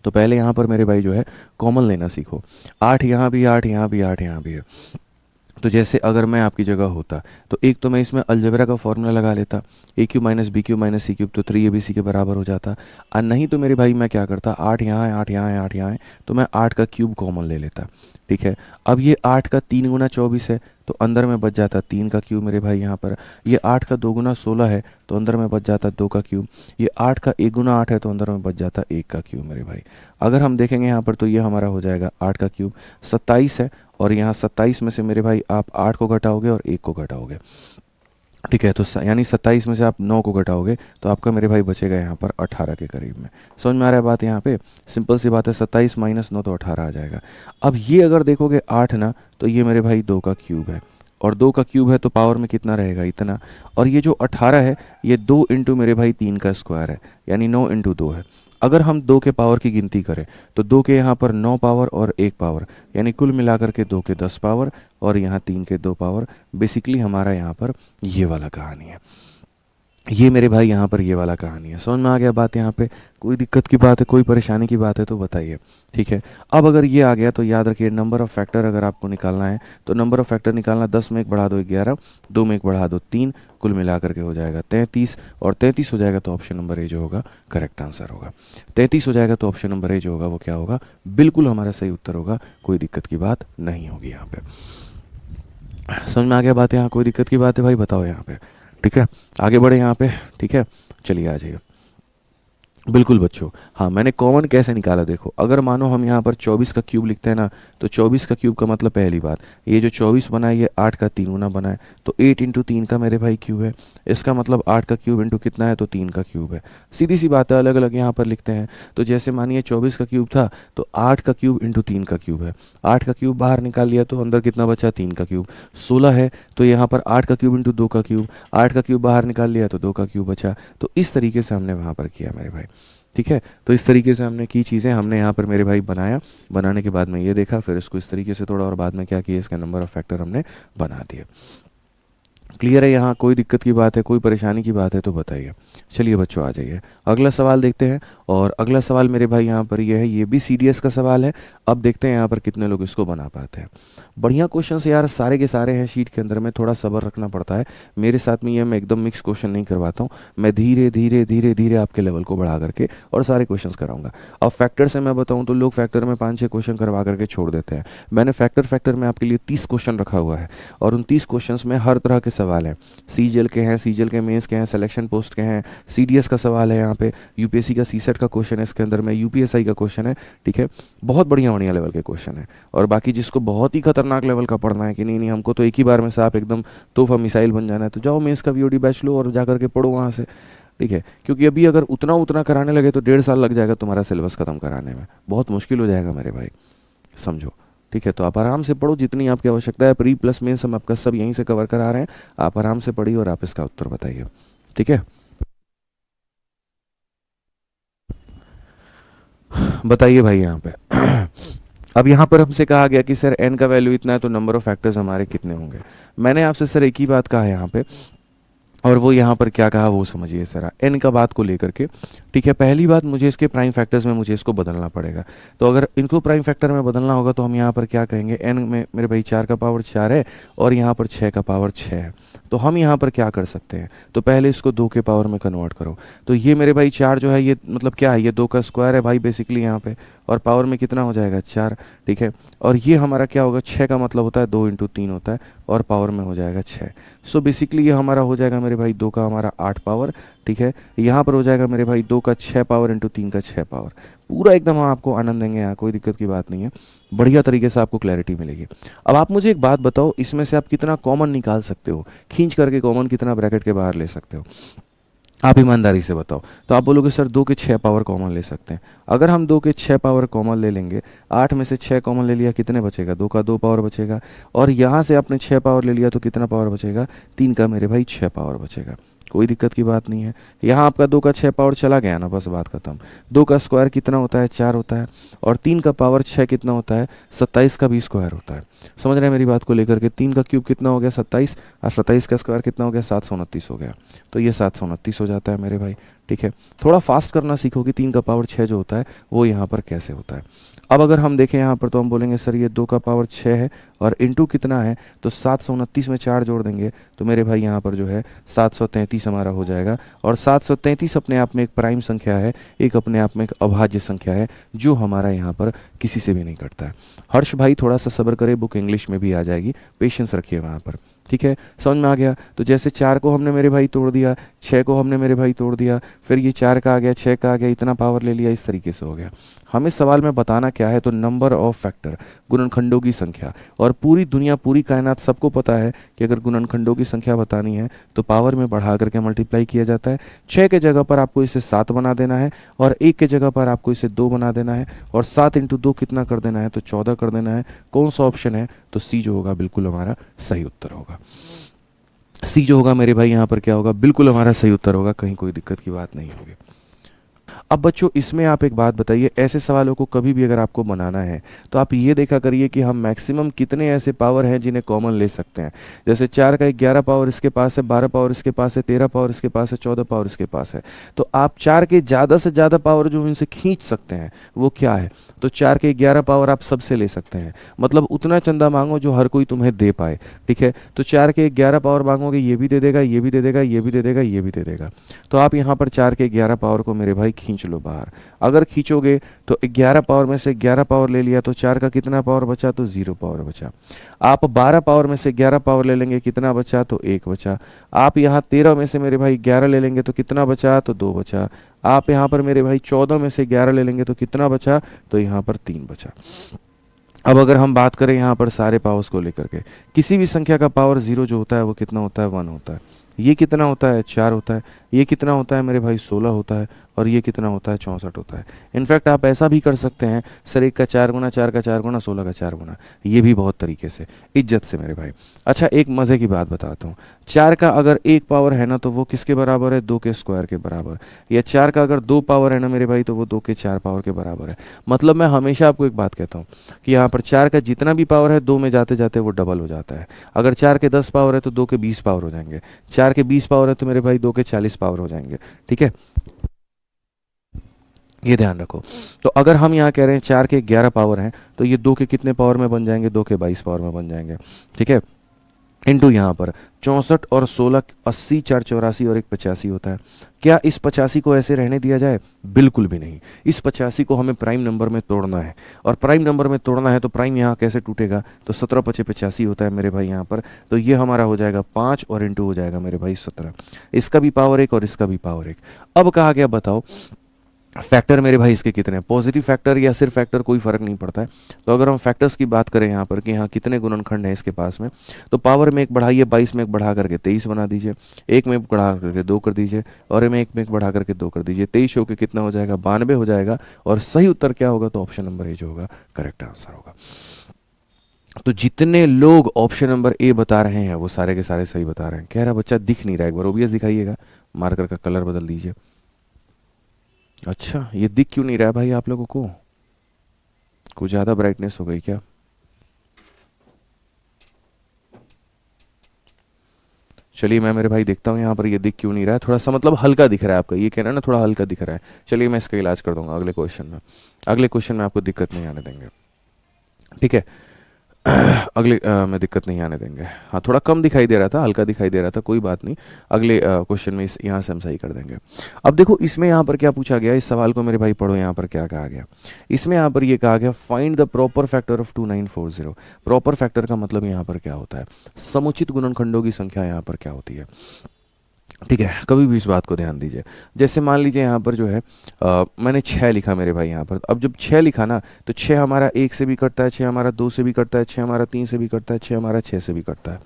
तो पहले यहाँ पर मेरे भाई जो है कॉमन लेना सीखो। 8 यहाँ भी, 8 यहाँ भी, 8 यहाँ भी है। तो जैसे अगर मैं आपकी जगह होता तो एक तो मैं इसमें अलजेब्रा का फॉर्मूला लगा लेता, a cube minus b cube minus c cube, तो 3 ABC के बराबर हो जाता। और नहीं तो मेरे भाई मैं क्या करता, 8 यहाँ है, 8 यहाँ है, 8 यहाँ है, तो मैं 8 का क्यूब कॉमन ले लेता। ठीक है, अब ये 8 का 3 गुना 24 है, तो अंदर में बच जाता 3 का क्यूब मेरे भाई यहाँ पर। ये 8 का 2 गुना 16 है, तो अंदर में बच जाता 2 का क्यूब। ये 8 का 1 गुना 8 है, तो अंदर में बच जाता 1 का क्यूब मेरे भाई। अगर हम देखेंगे यहाँ पर तो ये हमारा हो जाएगा 8 का क्यूब 27 है, और यहाँ 27 में से मेरे भाई आप 8 को घटाओगे और 1 को घटाओगे। ठीक है, तो यानी 27 में से आप 9 को घटाओगे तो आपका मेरे भाई बचेगा यहाँ पर 18 के करीब में। समझ में आ रहा है बात? यहाँ पे सिंपल सी बात है, 27 माइनस 9 तो 18 आ जाएगा। अब ये अगर देखोगे 8 ना, तो ये मेरे भाई 2 का क्यूब है, और 2 का क्यूब है तो पावर में कितना रहेगा? इतना। और ये जो 18 है ये 2 इंटू मेरे भाई 3 का स्क्वायर है, यानी 9 इंटू 2 है। अगर हम 2 के पावर की गिनती करें तो 2 के यहाँ पर 9 पावर और 1 पावर, यानी कुल मिलाकर के 2 के 10 पावर, और यहाँ 3 के 2 पावर। बेसिकली हमारा यहाँ पर ये वाला कहानी है, ये मेरे भाई यहाँ पर ये वाला कहानी है। समझ में आ गया बात? यहाँ पे कोई दिक्कत की बात है, कोई परेशानी की बात है तो बताइए। ठीक है, अब अगर ये आ गया तो याद रखिए नंबर ऑफ फैक्टर अगर आपको निकालना है तो नंबर ऑफ फैक्टर निकालना, 10 में 1 बढ़ा दो 11, 2 में 1 बढ़ा दो 3, कुल मिला करके हो जाएगा 33, और 33 हो जाएगा तो ऑप्शन नंबर ए जो होगा करेक्ट आंसर होगा। 33 हो जाएगा तो ऑप्शन नंबर ए जो होगा वो क्या होगा? बिल्कुल हमारा सही उत्तर होगा, कोई दिक्कत की बात नहीं होगी यहाँ पे। समझ में आ गया बात? यहाँ कोई दिक्कत की बात है भाई? बताओ यहाँ पे। ठीक है, आगे बढ़े यहाँ पे। ठीक है, चलिए आ जाइए। बिल्कुल बच्चों, हाँ मैंने कॉमन कैसे निकाला देखो। अगर मानो हम यहाँ पर 24 का क्यूब लिखते हैं ना, तो 24 का क्यूब का मतलब पहली बात ये जो 24 बना है ये 8 का 3 गुना बना है, तो 8 इंटू 3 का मेरे भाई क्यूब है। इसका मतलब 8 का क्यूब इंटू कितना है? तो 3 का क्यूब है। सीधी सी बात है, अलग अलग यहाँ पर लिखते हैं। तो जैसे मानिए 24 का क्यूब था तो 8 का क्यूब इंटू 3 का क्यूब है। 8 का क्यूब बाहर निकाल लिया तो अंदर कितना बचा? 3 का क्यूब। 16 है तो यहाँ पर 8 का क्यूब इंटू 2 का क्यूब, 8 का क्यूब बाहर निकाल लिया तो 2 का क्यूब बचा। तो इस तरीके से हमने वहाँ पर किया मेरे भाई। ठीक है, तो इस तरीके से हमने की चीज़ें, हमने यहाँ पर मेरे भाई बनाया, बनाने के बाद में ये देखा, फिर इसको इस तरीके से तोड़ा, और बाद में क्या किया, इसका नंबर ऑफ फैक्टर हमने बना दिया। क्लियर है? यहाँ कोई दिक्कत की बात है, कोई परेशानी की बात है तो बताइए। चलिए बच्चों आ जाइए, अगला सवाल देखते हैं। और अगला सवाल मेरे भाई यहाँ पर ये है, ये भी सीडीएस का सवाल है। अब देखते हैं यहाँ पर कितने लोग इसको बना पाते हैं। बढ़िया क्वेश्चन यार सारे के सारे हैं शीट के अंदर में, थोड़ा सब्र रखना पड़ता है मेरे साथ में। ये मैं एकदम मिक्स क्वेश्चन नहीं करवाता हूँ, मैं धीरे धीरे धीरे धीरे आपके लेवल को बढ़ा करके और सारे क्वेश्चन कराऊंगा। अब फैक्टर से मैं बताऊँ तो लोग फैक्टर में 5-6 क्वेश्चन करवा करके छोड़ देते हैं। मैंने फैक्टर में आपके लिए 30 क्वेश्चन रखा हुआ है, और उन 30 क्वेश्चन में हर तरह के सवाल हैं। सीजीएल के हैं, सीजीएल के मेंस के हैं, सिलेक्शन पोस्ट के हैं, सीडीएस का सवाल है यहाँ पे, यूपीएससी का सीसेट का क्वेश्चन है इसके अंदर में, यूपीएसआई का क्वेश्चन है। ठीक है, बहुत बढ़िया बढ़िया लेवल के क्वेश्चन है। और बाकी जिसको बहुत ही खतरनाक लेवल का पढ़ना है कि नहीं हमको तो एक ही बार में साफ एकदम तोहफा मिसाइल बन जाना है, तो जाओ मेंस का वीओडी बैच लो और जा करके पढ़ो वहाँ से। ठीक है, क्योंकि अभी अगर उतना उतना कराने लगे तो 1.5 साल लग जाएगा तुम्हारा सिलेबस खत्म कराने में, बहुत मुश्किल हो जाएगा मेरे भाई, समझो। ठीक है, तो आप आराम से पढ़ो जितनी आपकी आवश्यकता है। प्री प्लस मेंस हम आपका सब यहीं से कवर करा रहे हैं, आप आराम से पढ़िए और आप इसका उत्तर बताइए। ठीक है, बताइए भाई यहाँ पे। अब यहाँ पर हमसे कहा गया कि सर n का वैल्यू इतना है तो नंबर ऑफ फैक्टर्स हमारे कितने होंगे। मैंने आपसे सर एक ही बात कहा है यहाँ पे और वो यहाँ पर क्या कहा वो समझिए ज़रा n का बात को लेकर के। ठीक है, पहली बात मुझे इसके प्राइम फैक्टर्स में मुझे इसको बदलना पड़ेगा। तो अगर इनको प्राइम फैक्टर में बदलना होगा तो हम यहाँ पर क्या कहेंगे, n में मेरे भाई 4 का पावर 4 है और यहाँ पर 6 का पावर 6 है। तो हम यहाँ पर क्या कर सकते हैं, तो पहले इसको 2 के पावर में कन्वर्ट करो। तो ये मेरे भाई 4 जो है ये मतलब क्या है, ये 2 का स्क्वायर है भाई बेसिकली यहाँ पे, और पावर में कितना हो जाएगा 4। ठीक है, और ये हमारा क्या होगा, 6 का मतलब होता है 2 इंटू 3 होता है और पावर में हो जाएगा 6। सो बेसिकली ये हमारा हो जाएगा मेरे भाई 2 का हमारा 8 पावर। ठीक है, यहाँ पर हो जाएगा मेरे भाई 2 का 6 पावर इंटू 3 का 6 पावर। पूरा एकदम हम आपको आनंद देंगे, यहाँ कोई दिक्कत की बात नहीं है, बढ़िया तरीके से आपको क्लैरिटी मिलेगी। अब आप मुझे एक बात बताओ, इसमें से आप कितना कॉमन निकाल सकते हो, खींच करके कॉमन कितना ब्रैकेट के बाहर ले सकते हो, आप ईमानदारी से बताओ। तो आप बोलोगे सर 2 के 6 पावर कॉमन ले सकते हैं। अगर हम 2 के 6 पावर कॉमन ले लेंगे, 8 में से 6 कॉमन ले लिया, कितने बचेगा, 2 का 2 पावर बचेगा, और यहाँ से आपने 6 पावर ले लिया तो कितना पावर बचेगा, 3 का मेरे भाई 6 पावर बचेगा। कोई दिक्कत की बात नहीं है, यहाँ आपका 2 का 6 पावर चला गया ना, बस बात खत्म। 2 का स्क्वायर कितना होता है, 4 होता है, और 3 का पावर 6 कितना होता है, 27 का भी स्क्वायर होता है। समझ रहे हैं मेरी बात को लेकर के, 3 का क्यूब कितना हो गया 27, और 27 का स्क्वायर कितना हो गया 729 हो गया। तो ये 729 हो जाता है मेरे भाई। ठीक है, थोड़ा फास्ट करना सीखो कि 3 का पावर 6 जो होता है वो यहाँ पर कैसे होता है। अब अगर हम देखें यहाँ पर तो हम बोलेंगे सर ये 2 का पावर 6 है और इंटू कितना है, तो 729 में 4 जोड़ देंगे तो मेरे भाई यहाँ पर जो है 733 हमारा हो जाएगा। और 733 अपने आप में एक प्राइम संख्या है, एक अपने आप में एक अभाज्य संख्या है, जो हमारा यहाँ पर किसी से भी नहीं कटता है। हर्ष भाई थोड़ा सा सब्र करे, बुक इंग्लिश में भी आ जाएगी, पेशेंस रखिए वहाँ पर। ठीक है, समझ में आ गया। तो जैसे 4 को हमने मेरे भाई तोड़ दिया, 6 को हमने मेरे भाई तोड़ दिया, फिर ये 4 का आ गया, 6 का आ गया, इतना पावर ले लिया, इस तरीके से हो गया। हमें सवाल में बताना क्या है, तो नंबर ऑफ फैक्टर, गुणनखंडों की संख्या। और पूरी दुनिया पूरी कायनात सबको पता है कि अगर गुणनखंडों की संख्या बतानी है तो पावर में बढ़ा करके मल्टीप्लाई किया जाता है। 6 के जगह पर आपको इसे 7 बना देना है, और 1 के जगह पर आपको इसे 2 बना देना है, और 7 इंटू 2 कितना कर देना है, तो 14 कर देना है। कौन सा ऑप्शन है, तो सी जो होगा बिल्कुल हमारा सही उत्तर होगा। सी जो होगा मेरे भाई यहाँ पर क्या होगा, बिल्कुल हमारा सही उत्तर होगा, कहीं कोई दिक्कत की बात नहीं होगी। अब बच्चों इसमें आप एक बात बताइए, ऐसे सवालों को कभी भी अगर आपको बनाना है तो आप ये देखा करिए कि हम मैक्सिमम कितने ऐसे पावर हैं जिन्हें कॉमन ले सकते हैं। जैसे 4 का 11 पावर इसके पास है, 12 पावर इसके पास है, 13 पावर इसके पास है, 14 पावर इसके पास है। तो आप 4 के ज़्यादा से ज़्यादा पावर जो इनसे खींच सकते हैं वो क्या है, तो 4 के 11 पावर आप सबसे ले सकते हैं। मतलब उतना चंदा मांगो जो हर कोई तुम्हें दे पाए। ठीक है, तो 4 के 11 पावर मांगोगे, ये भी दे देगा, ये भी दे देगा, ये भी दे देगा, ये भी दे देगा। तो आप यहाँ पर 4 के 11 पावर को मेरे भाई खींच लो बाहर। अगर खींचोगे तो 11 पावर में से 11 पावर ले लिया तो 4 का कितना पावर बचा, तो 0 पावर बचा। आप 12 पावर में से 11 पावर ले लेंगे, कितना बचा, तो 1 बचा। आप यहाँ 13 में से मेरे भाई 11 ले लेंगे तो कितना बचा, तो 2 बचा। आप यहाँ पर मेरे भाई 14 में से 11 ले लेंगे तो कितना बचा, तो यहाँ पर 3 बचा। अब अगर हम बात करें यहाँ पर सारे पावर्स को लेकर के, किसी भी संख्या का पावर 0 जो होता है वो कितना होता है, 1 होता है। ये कितना होता है, 4 होता है। ये कितना होता है मेरे भाई, 16 होता है। और ये कितना होता है, 64 होता है। इनफैक्ट आप ऐसा भी कर सकते हैं सर, 1 का 4 गुना, 4 का 4 गुना, 16 का 4 गुना, ये भी बहुत तरीके से इज्जत से मेरे भाई। अच्छा एक मज़े की बात बताता हूँ, 4 का अगर 1 पावर है ना तो वो किसके बराबर है, 2 के स्क्वायर के बराबर। या 4 का अगर 2 पावर है ना मेरे भाई तो वो 2 के 4 पावर के बराबर है। मतलब मैं हमेशा आपको एक बात कहता हूँ कि यहाँ पर 4 का जितना भी पावर है 2 में जाते जाते वो डबल हो जाता है। अगर 4 के 10 पावर है तो 2 के 20 पावर हो जाएंगे, 4 के 20 पावर है तो मेरे भाई 2 के 40 पावर हो जाएंगे। ठीक है, ये ध्यान रखो। तो अगर हम यहाँ कह रहे हैं 4 के 11 पावर हैं तो ये 2 के कितने पावर में बन जाएंगे, 2 के 22 पावर में बन जाएंगे। ठीक है, इंटू यहाँ पर 64 और 16, 80, 4 84 और 1 85 होता है। क्या इस 85 को ऐसे रहने दिया जाए, बिल्कुल भी नहीं। इस 85 को हमें प्राइम नंबर में तोड़ना है, और प्राइम नंबर में तोड़ना है तो प्राइम यहाँ कैसे टूटेगा, तो 17 पचे 85 होता है मेरे भाई यहाँ पर। तो ये हमारा हो जाएगा 5 और इंटू हो जाएगा मेरे भाई 17। इसका भी पावर 1 और इसका भी पावर 1। अब कहा गया बताओ फैक्टर मेरे भाई इसके कितने हैं, पॉजिटिव फैक्टर या सिर्फ फैक्टर कोई फर्क नहीं पड़ता है। तो अगर हम फैक्टर्स की बात करें यहाँ पर कि यहाँ कितने गुणनखंड हैं इसके पास में, तो पावर में एक बढ़ाइए, 22 में एक बढ़ा करके 23 बना दीजिए, 1 में बढ़ा करके 2 कर दीजिए, और में 1 में एक बढ़ा करके 2 कर दीजिए। 23 होकर कितना हो जाएगा, 92 हो जाएगा। और सही उत्तर क्या होगा, तो ऑप्शन नंबर ए जो होगा करेक्ट आंसर होगा। तो जितने लोग ऑप्शन नंबर ए बता रहे हैं वो सारे के सारे सही बता रहे हैं। कह रहा बच्चा दिख नहीं रहा, एक बार ओबीएस दिखाइएगा, मार्कर का कलर बदल दीजिए। अच्छा ये दिख क्यों नहीं रहा है भाई आप लोगों को, कुछ ज़्यादा ब्राइटनेस हो गई क्या? चलिए मैं मेरे भाई देखता हूँ यहाँ पर ये दिख क्यों नहीं रहा है, थोड़ा सा मतलब हल्का दिख रहा है आपका, ये कहना है ना थोड़ा हल्का दिख रहा है। चलिए मैं इसका इलाज कर दूंगा अगले क्वेश्चन में, अगले क्वेश्चन में आपको दिक्कत नहीं आने देंगे, ठीक है। अगले में दिक्कत नहीं आने देंगे। हाँ थोड़ा कम दिखाई दे रहा था, हल्का दिखाई दे रहा था, कोई बात नहीं, अगले क्वेश्चन में इस यहाँ से हम सही कर देंगे। अब देखो इसमें यहाँ पर क्या पूछा गया, इस सवाल को मेरे भाई पढ़ो, यहाँ पर क्या कहा गया। इसमें यहाँ पर ये कहा गया find the proper factor of 2940। Proper factor का मतलब यहाँ पर क्या होता है, समुचित गुणनखंडों की संख्या यहाँ पर क्या होती है, ठीक है। कभी भी इस बात को ध्यान दीजिए। जैसे मान लीजिए यहाँ पर जो है मैंने 6 लिखा मेरे भाई यहाँ पर, अब जब 6 लिखा ना तो 6 हमारा 1 से भी कटता है, 6 हमारा 2 से भी कटता है, 6 हमारा 3 से भी कटता है, 6 हमारा 6 से भी कटता है।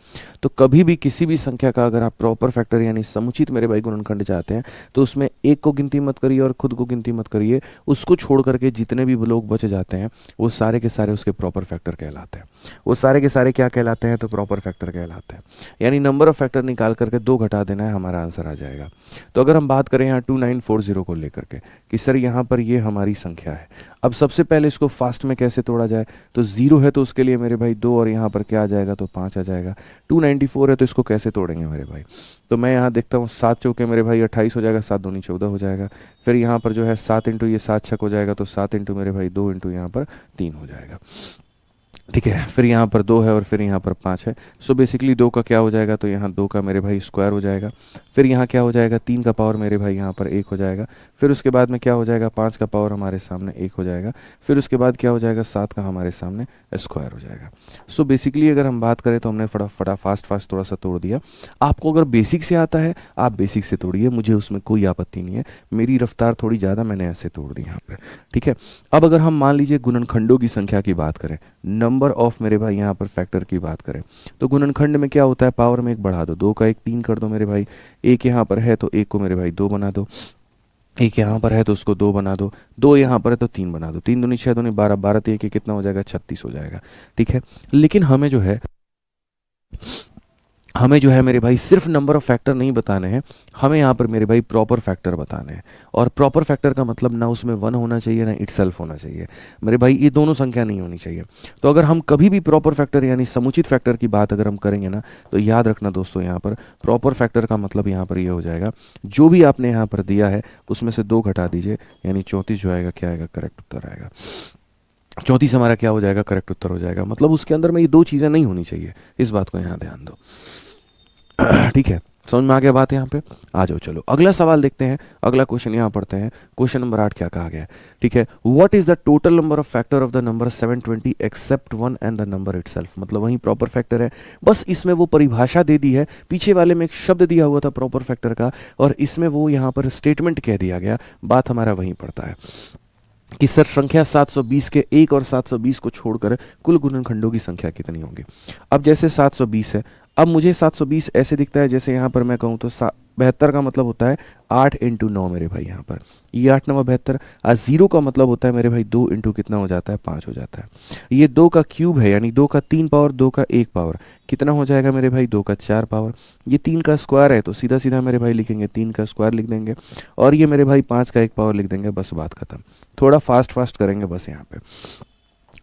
तो कभी भी किसी भी संख्या का अगर आप प्रॉपर फैक्टर यानी समुचित मेरे भाई गुणनखंड चाहते हैं तो उसमें 1 को गिनती मत करिए और खुद को गिनती मत करिए, उसको छोड़ करके जितने भी लोग बच जाते हैं वो सारे के सारे उसके प्रॉपर फैक्टर कहलाते हैं। वो सारे के सारे क्या कहलाते हैं, तो प्रॉपर फैक्टर कहलाते हैं। यानी नंबर ऑफ फैक्टर निकाल करके 2 घटा देना है, हमारा आंसर आ जाएगा। तो अगर हम बात करें यहाँ 2940 को लेकर के कि सर यहाँ पर ये हमारी संख्या है, अब सबसे पहले इसको फास्ट में कैसे तोड़ा जाए, तो 0 है तो उसके लिए मेरे भाई 2 और यहाँ पर क्या आ जाएगा, तो 5 आ जाएगा। 294 है तो इसको कैसे तोड़ेंगे मेरे भाई, तो मैं यहाँ देखता हूँ 7 चौके मेरे भाई 28 हो जाएगा, 7 दूनी 14 हो जाएगा। फिर यहाँ पर जो है 7 इंटू ये 7 छक हो जाएगा, तो 7 इंटू मेरे भाई 2 इंटू यहाँ पर 3 हो जाएगा, ठीक है। फिर यहाँ पर 2 है और फिर यहाँ पर 5 है। सो बेसिकली 2 का क्या हो जाएगा, तो यहाँ 2 का मेरे भाई स्क्वायर हो जाएगा। फिर यहाँ क्या हो जाएगा, 3 का पावर मेरे भाई यहाँ पर 1 हो जाएगा। फिर उसके बाद में क्या हो जाएगा, 5 का पावर हमारे सामने 1 हो जाएगा। फिर उसके बाद क्या हो जाएगा, 7 का हमारे सामने स्क्वायर हो जाएगा। सो बेसिकली अगर हम बात करें तो हमने फटाफट फास्ट थोड़ा सा तोड़ दिया। आपको अगर बेसिक से आता है आप बेसिक से तोड़िए, मुझे उसमें कोई आपत्ति नहीं है, मेरी रफ्तार थोड़ी ज़्यादा, मैंने ऐसे तोड़ दी यहाँ पर, ठीक है। अब अगर हम मान लीजिए गुणनखंडों की संख्या की बात करें, नंबर ऑफ मेरे भाई यहाँ पर फैक्टर की बात करें, तो गुणनखंड में क्या होता है, पावर में 1 बढ़ा दो, 2 का 1 3 कर दो मेरे भाई, 1 यहाँ पर है तो 1 को मेरे भाई 2 बना दो, 1 यहाँ पर है तो उसको 2 बना दो, 2 यहाँ पर है तो 3 बना दो, 3 दूनी 6 दूनी 12, 12 तो 1 कितना हो जाएगा, 36 हो जाएगा, ठीक है। लेकिन हमें जो है मेरे भाई सिर्फ नंबर ऑफ फैक्टर नहीं बताने हैं, हमें यहाँ पर मेरे भाई प्रॉपर फैक्टर बताने हैं। और प्रॉपर फैक्टर का मतलब ना उसमें 1 होना चाहिए ना इटसेल्फ होना चाहिए मेरे भाई, ये दोनों संख्या नहीं होनी चाहिए। तो अगर हम कभी भी प्रॉपर फैक्टर यानी समुचित फैक्टर की बात अगर हम करेंगे ना, तो याद रखना दोस्तों, यहाँ पर प्रॉपर फैक्टर का मतलब यहाँ पर ये हो जाएगा, जो भी आपने यहाँ पर दिया है उसमें से 2 घटा दीजिए, यानी 34 जो आएगा क्या आएगा, करेक्ट उत्तर आएगा। 34 हमारा क्या हो जाएगा, करेक्ट उत्तर हो जाएगा। मतलब उसके अंदर में ये 2 चीज़ें नहीं होनी चाहिए, इस बात को यहाँ ध्यान दो, ठीक है। समझ में आ गया बात यहाँ पे, आ जाओ चलो अगला सवाल देखते हैं, अगला क्वेश्चन यहाँ पढ़ते हैं। क्वेश्चन नंबर 8 क्या कहा गया है, ठीक है। What is the total number of factor of the number 720 except 1 and the number itself. मतलब वही प्रॉपर फैक्टर है, बस इसमें वो परिभाषा दे दी है, पीछे वाले में एक शब्द दिया हुआ था प्रॉपर फैक्टर का, और इसमें वो यहाँ पर स्टेटमेंट कह दिया गया, बात हमारा वहीं पड़ता है कि सर संख्या 720 के 1 और 720 को छोड़कर कुल गुणनखंडों की संख्या कितनी होगी। अब जैसे 720 है, अब मुझे 720 ऐसे दिखता है जैसे यहाँ पर मैं कहूँ तो 72 का मतलब होता है 8 इंटू 9 मेरे भाई, यहाँ पर ये 8 9 72। 0 का मतलब होता है मेरे भाई 2 इंटू कितना हो जाता है, 5 हो जाता है। ये 2 का क्यूब है, यानी 2 का 3 पावर, 2 का 1 पावर, कितना हो जाएगा मेरे भाई, 2 का 4 पावर। ये 3 का स्क्वायर है तो सीधा सीधा मेरे भाई लिखेंगे 3 का स्क्वायर लिख देंगे, और ये मेरे भाई 5 का 1 पावर लिख देंगे, बस बात खत्म। थोड़ा फास्ट करेंगे बस यहाँ पे,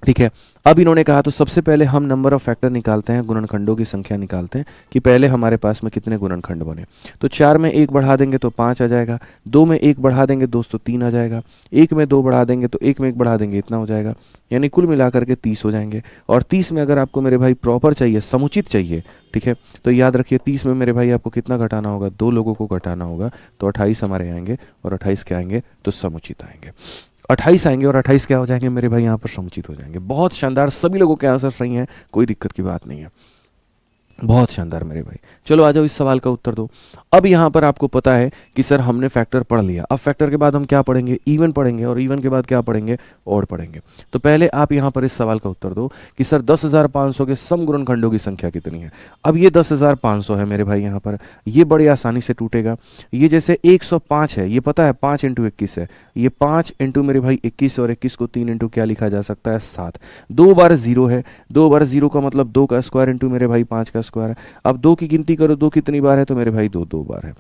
ठीक है। अब इन्होंने कहा तो सबसे पहले हम नंबर ऑफ फैक्टर निकालते हैं, गुणनखंडों की संख्या निकालते हैं कि पहले हमारे पास में कितने गुणनखंड बने। तो 4 में 1 बढ़ा देंगे तो 5 आ जाएगा, 2 में 1 बढ़ा देंगे दोस्तों 3 आ जाएगा, 1 में 2 बढ़ा देंगे तो 1 में 1 बढ़ा देंगे इतना हो जाएगा, यानी कुल मिलाकर के 30 हो जाएंगे। और 30 में अगर आपको मेरे भाई प्रॉपर चाहिए, समुचित चाहिए, ठीक है, तो याद रखिए 30 में मेरे भाई आपको कितना घटाना होगा, 2 लोगों को घटाना होगा, तो 28 हमारे आएंगे, और 28 क्या आएंगे, तो समुचित आएंगे। 28 आएंगे और 28 क्या हो जाएंगे मेरे भाई, यहाँ पर समुचित हो जाएंगे। बहुत शानदार, सभी लोगों के आंसर सही हैं, कोई दिक्कत की बात नहीं है, बहुत शानदार मेरे भाई। चलो आ जाओ इस सवाल का उत्तर दो। अब यहाँ पर आपको पता है कि सर हमने फैक्टर पढ़ लिया, अब फैक्टर के बाद हम क्या पढ़ेंगे, इवन पढ़ेंगे, और इवन के बाद क्या पढ़ेंगे, ऑड पढ़ेंगे। तो पहले आप यहाँ पर इस सवाल का उत्तर दो कि सर 10,500 के सम गुणनखंडों की संख्या कितनी है। अब ये 10,500 है मेरे भाई, यहाँ पर ये बड़ी आसानी से टूटेगा। ये जैसे 105 है, ये पता है 5 इंटू 21 है, ये 5 इंटू मेरे भाई 21, और 21 को 3 इंटू क्या लिखा जा सकता है, 7। 2 बार 0 है, 2 बार 0 का मतलब 2 का स्क्वायर इंटू मेरे भाई 5 का स्क्वायर है। अब 2 की गिनती करो, 2 कितनी बार है, तो मेरे भाई 2 2 बार है।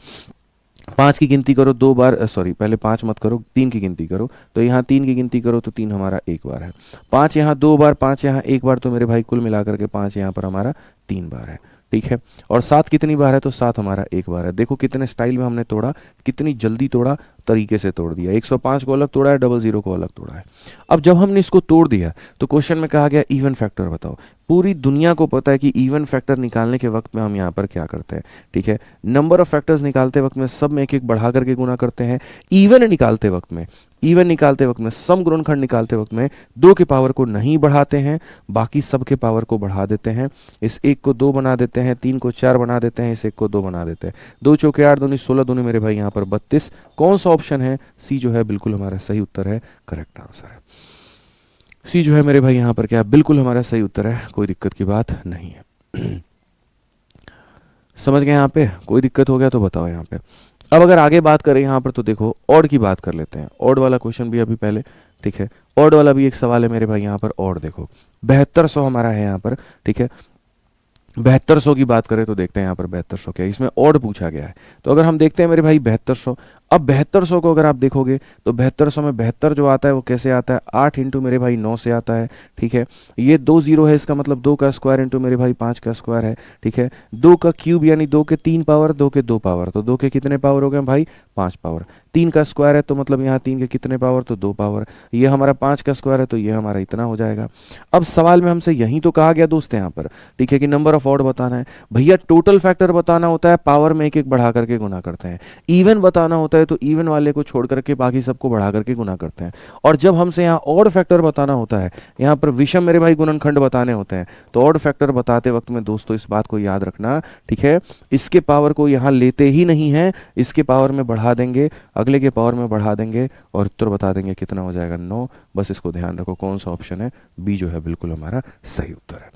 5 की गिनती करो 2 बार, सॉरी पहले 5 मत करो, 3 की गिनती करो, तो यहाँ 3 की गिनती करो तो 3 हमारा 1 बार है। 5 यहाँ 2 बार, 5 यहाँ 1 बार, तो मेरे भाई कुल मिलाकर के 5 यहाँ पर हमारा 3 बार है, ठीक है। और 7 कितनी बार है, तो 7 हमारा एक बार है। देखो कितने स्टाइल में हमने तोड़ा, कितनी जल्दी तोड़ा, तरीके से तोड़ दिया। 105 को अलग तोड़ा है, 00 को अलग तोड़ा है। अब जब हमने इसको तोड़ दिया तो क्वेश्चन में कहा गया इवन फैक्टर बताओ। पूरी दुनिया को पता है कि इवन फैक्टर निकालने के वक्त में हम यहाँ पर क्या करते हैं, ठीक है। नंबर ऑफ फैक्टर्स निकालते वक्त में सब में एक एक बढ़ा करके गुना करते हैं। इवन निकालते वक्त में सम गुणनखंड निकालते वक्त में 2 के पावर को नहीं बढ़ाते हैं, बाकी सब के पावर को बढ़ा देते हैं। इस 1 को 2 बना देते हैं, 3 को 4 बना देते हैं, इस 1 को 2 बना देते हैं। 2 चौके 8, 2 16, दोनों मेरे भाई यहाँ पर 32। कौन सा ऑप्शन है, सी जो है बिल्कुल हमारा सही उत्तर है, करेक्ट आंसर है। सी जो है मेरे भाई यहाँ पर क्या है, बिल्कुल हमारा सही उत्तर है, कोई दिक्कत की बात नहीं है। समझ गए यहाँ पे, कोई दिक्कत हो गया तो बताओ यहाँ पे। अब अगर आगे बात करें यहाँ पर तो देखो ऑड की बात कर लेते हैं। ऑड वाला क्वेश्चन भी अभी पहले, ठीक है। ऑड वाला भी एक सवाल है मेरे भाई यहाँ पर। ऑड देखो 7200 हमारा है यहाँ पर, ठीक है। 7200 की बात करें तो देखते हैं यहाँ पर 7200 क्या है, इसमें ऑड पूछा गया है। तो अगर हम देखते हैं मेरे भाई 7200, अब 7200 को अगर आप देखोगे तो 7200 में 72 जो आता है वो कैसे आता है, 8 इंटू मेरे भाई 9 से आता है, ठीक है। ये 2 0 है, इसका मतलब 2 का स्क्वायर इंटू मेरे भाई 5 का स्क्वायर है, ठीक है। 2 का क्यूब यानी 2 के 3 पावर, 2 के 2 पावर, तो 2 के कितने पावर हो गए भाई, 5 पावर। 3 का स्क्वायर है तो मतलब यहाँ 3 के कितने पावर, तो 2 पावर। ये हमारा 5 का स्क्वायर है तो ये हमारा इतना हो जाएगा। अब सवाल में हमसे यही तो कहा गया दोस्त यहाँ पर, ठीक है, कि नंबर ऑफ ऑड बताना है। भैया टोटल फैक्टर बताना होता है, पावर में एक एक बढ़ा करके गुना करते हैं। इवन बताना होता है तो इवन वाले को छोड़ करके बाकी सबको बढ़ा करके गुना करते हैं। और जब हमसे यहाँ ऑड फैक्टर बताना होता है, यहाँ पर विषम मेरे भाई गुणनखंड बताने होते हैं, तो ऑड फैक्टर बताते वक्त में दोस्तों इस बात को याद रखना, ठीक है, इसके पावर को यहाँ लेते ही नहीं है, इसके पावर में बढ़ा देंगे, अगले के पावर में बढ़ा देंगे और उत्तर बता देंगे कितना हो जाएगा, 9। बस इसको ध्यान रखो, कौन सा ऑप्शन है, बी जो है बिल्कुल हमारा सही उत्तर है।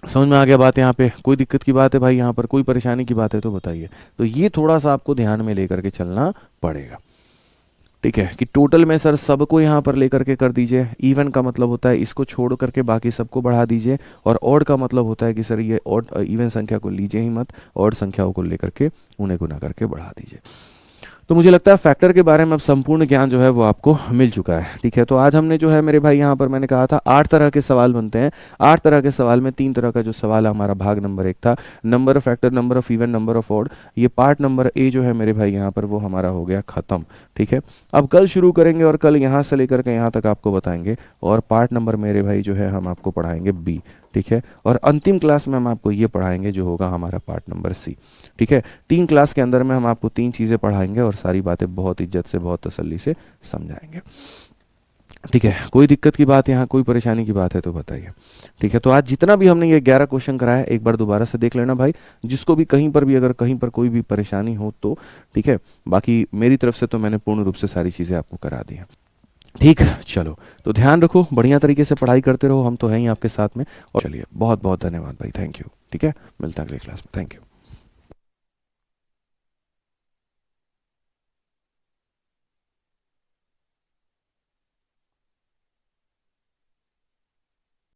समझ में आ गया बात यहाँ पे, कोई दिक्कत की बात है भाई यहाँ पर, कोई परेशानी की बात है तो बताइए। तो ये थोड़ा सा आपको ध्यान में लेकर के चलना पड़ेगा, ठीक है, कि टोटल में सर सबको यहाँ पर लेकर के कर दीजिए। इवन का मतलब होता है इसको छोड़ करके बाकी सबको बढ़ा दीजिए, और ऑड का मतलब होता है कि सर ये ऑड इवन संख्या को लीजिए ही मत, ऑड संख्याओं को लेकर के उन्हें गुना करके बढ़ा दीजिए। तो मुझे लगता है फैक्टर के बारे में अब संपूर्ण ज्ञान जो है वो आपको मिल चुका है, ठीक है। तो आज हमने जो है मेरे भाई यहाँ पर मैंने कहा था 8 तरह के सवाल बनते हैं। 8 तरह के सवाल में 3 तरह का जो सवाल है हमारा भाग नंबर 1 था, number of factor, number of even, number of odd. ये पार्ट नंबर ए जो है मेरे भाई यहाँ पर वो हमारा हो गया खत्म, ठीक है। अब कल शुरू करेंगे और कल यहाँ से लेकर के यहाँ तक आपको बताएंगे, और पार्ट नंबर मेरे भाई जो है हम आपको पढ़ाएंगे बी, ठीक है। और अंतिम क्लास में हम आपको ये पढ़ाएंगे जो होगा हमारा पार्ट नंबर सी, ठीक है। 3 क्लास के अंदर में हम आपको 3 चीज़ें पढ़ाएंगे और सारी बातें बहुत इज्जत से, बहुत तसल्ली से समझाएंगे, ठीक है। कोई दिक्कत की बात यहाँ, कोई परेशानी की बात है तो बताइए, ठीक है। तो आज जितना भी हमने ये 11 क्वेश्चन कराया एक बार दोबारा से देख लेना भाई, जिसको भी कहीं पर भी अगर कहीं पर कोई भी परेशानी हो तो, ठीक है। बाकी मेरी तरफ से तो मैंने पूर्ण रूप से सारी चीज़ें आपको करा दी हैं, ठीक। चलो तो ध्यान रखो, बढ़िया तरीके से पढ़ाई करते रहो, हम तो हैं ही आपके साथ में। और चलिए बहुत बहुत धन्यवाद भाई, थैंक यू, ठीक है। मिलता है अगली क्लास में, थैंक यू।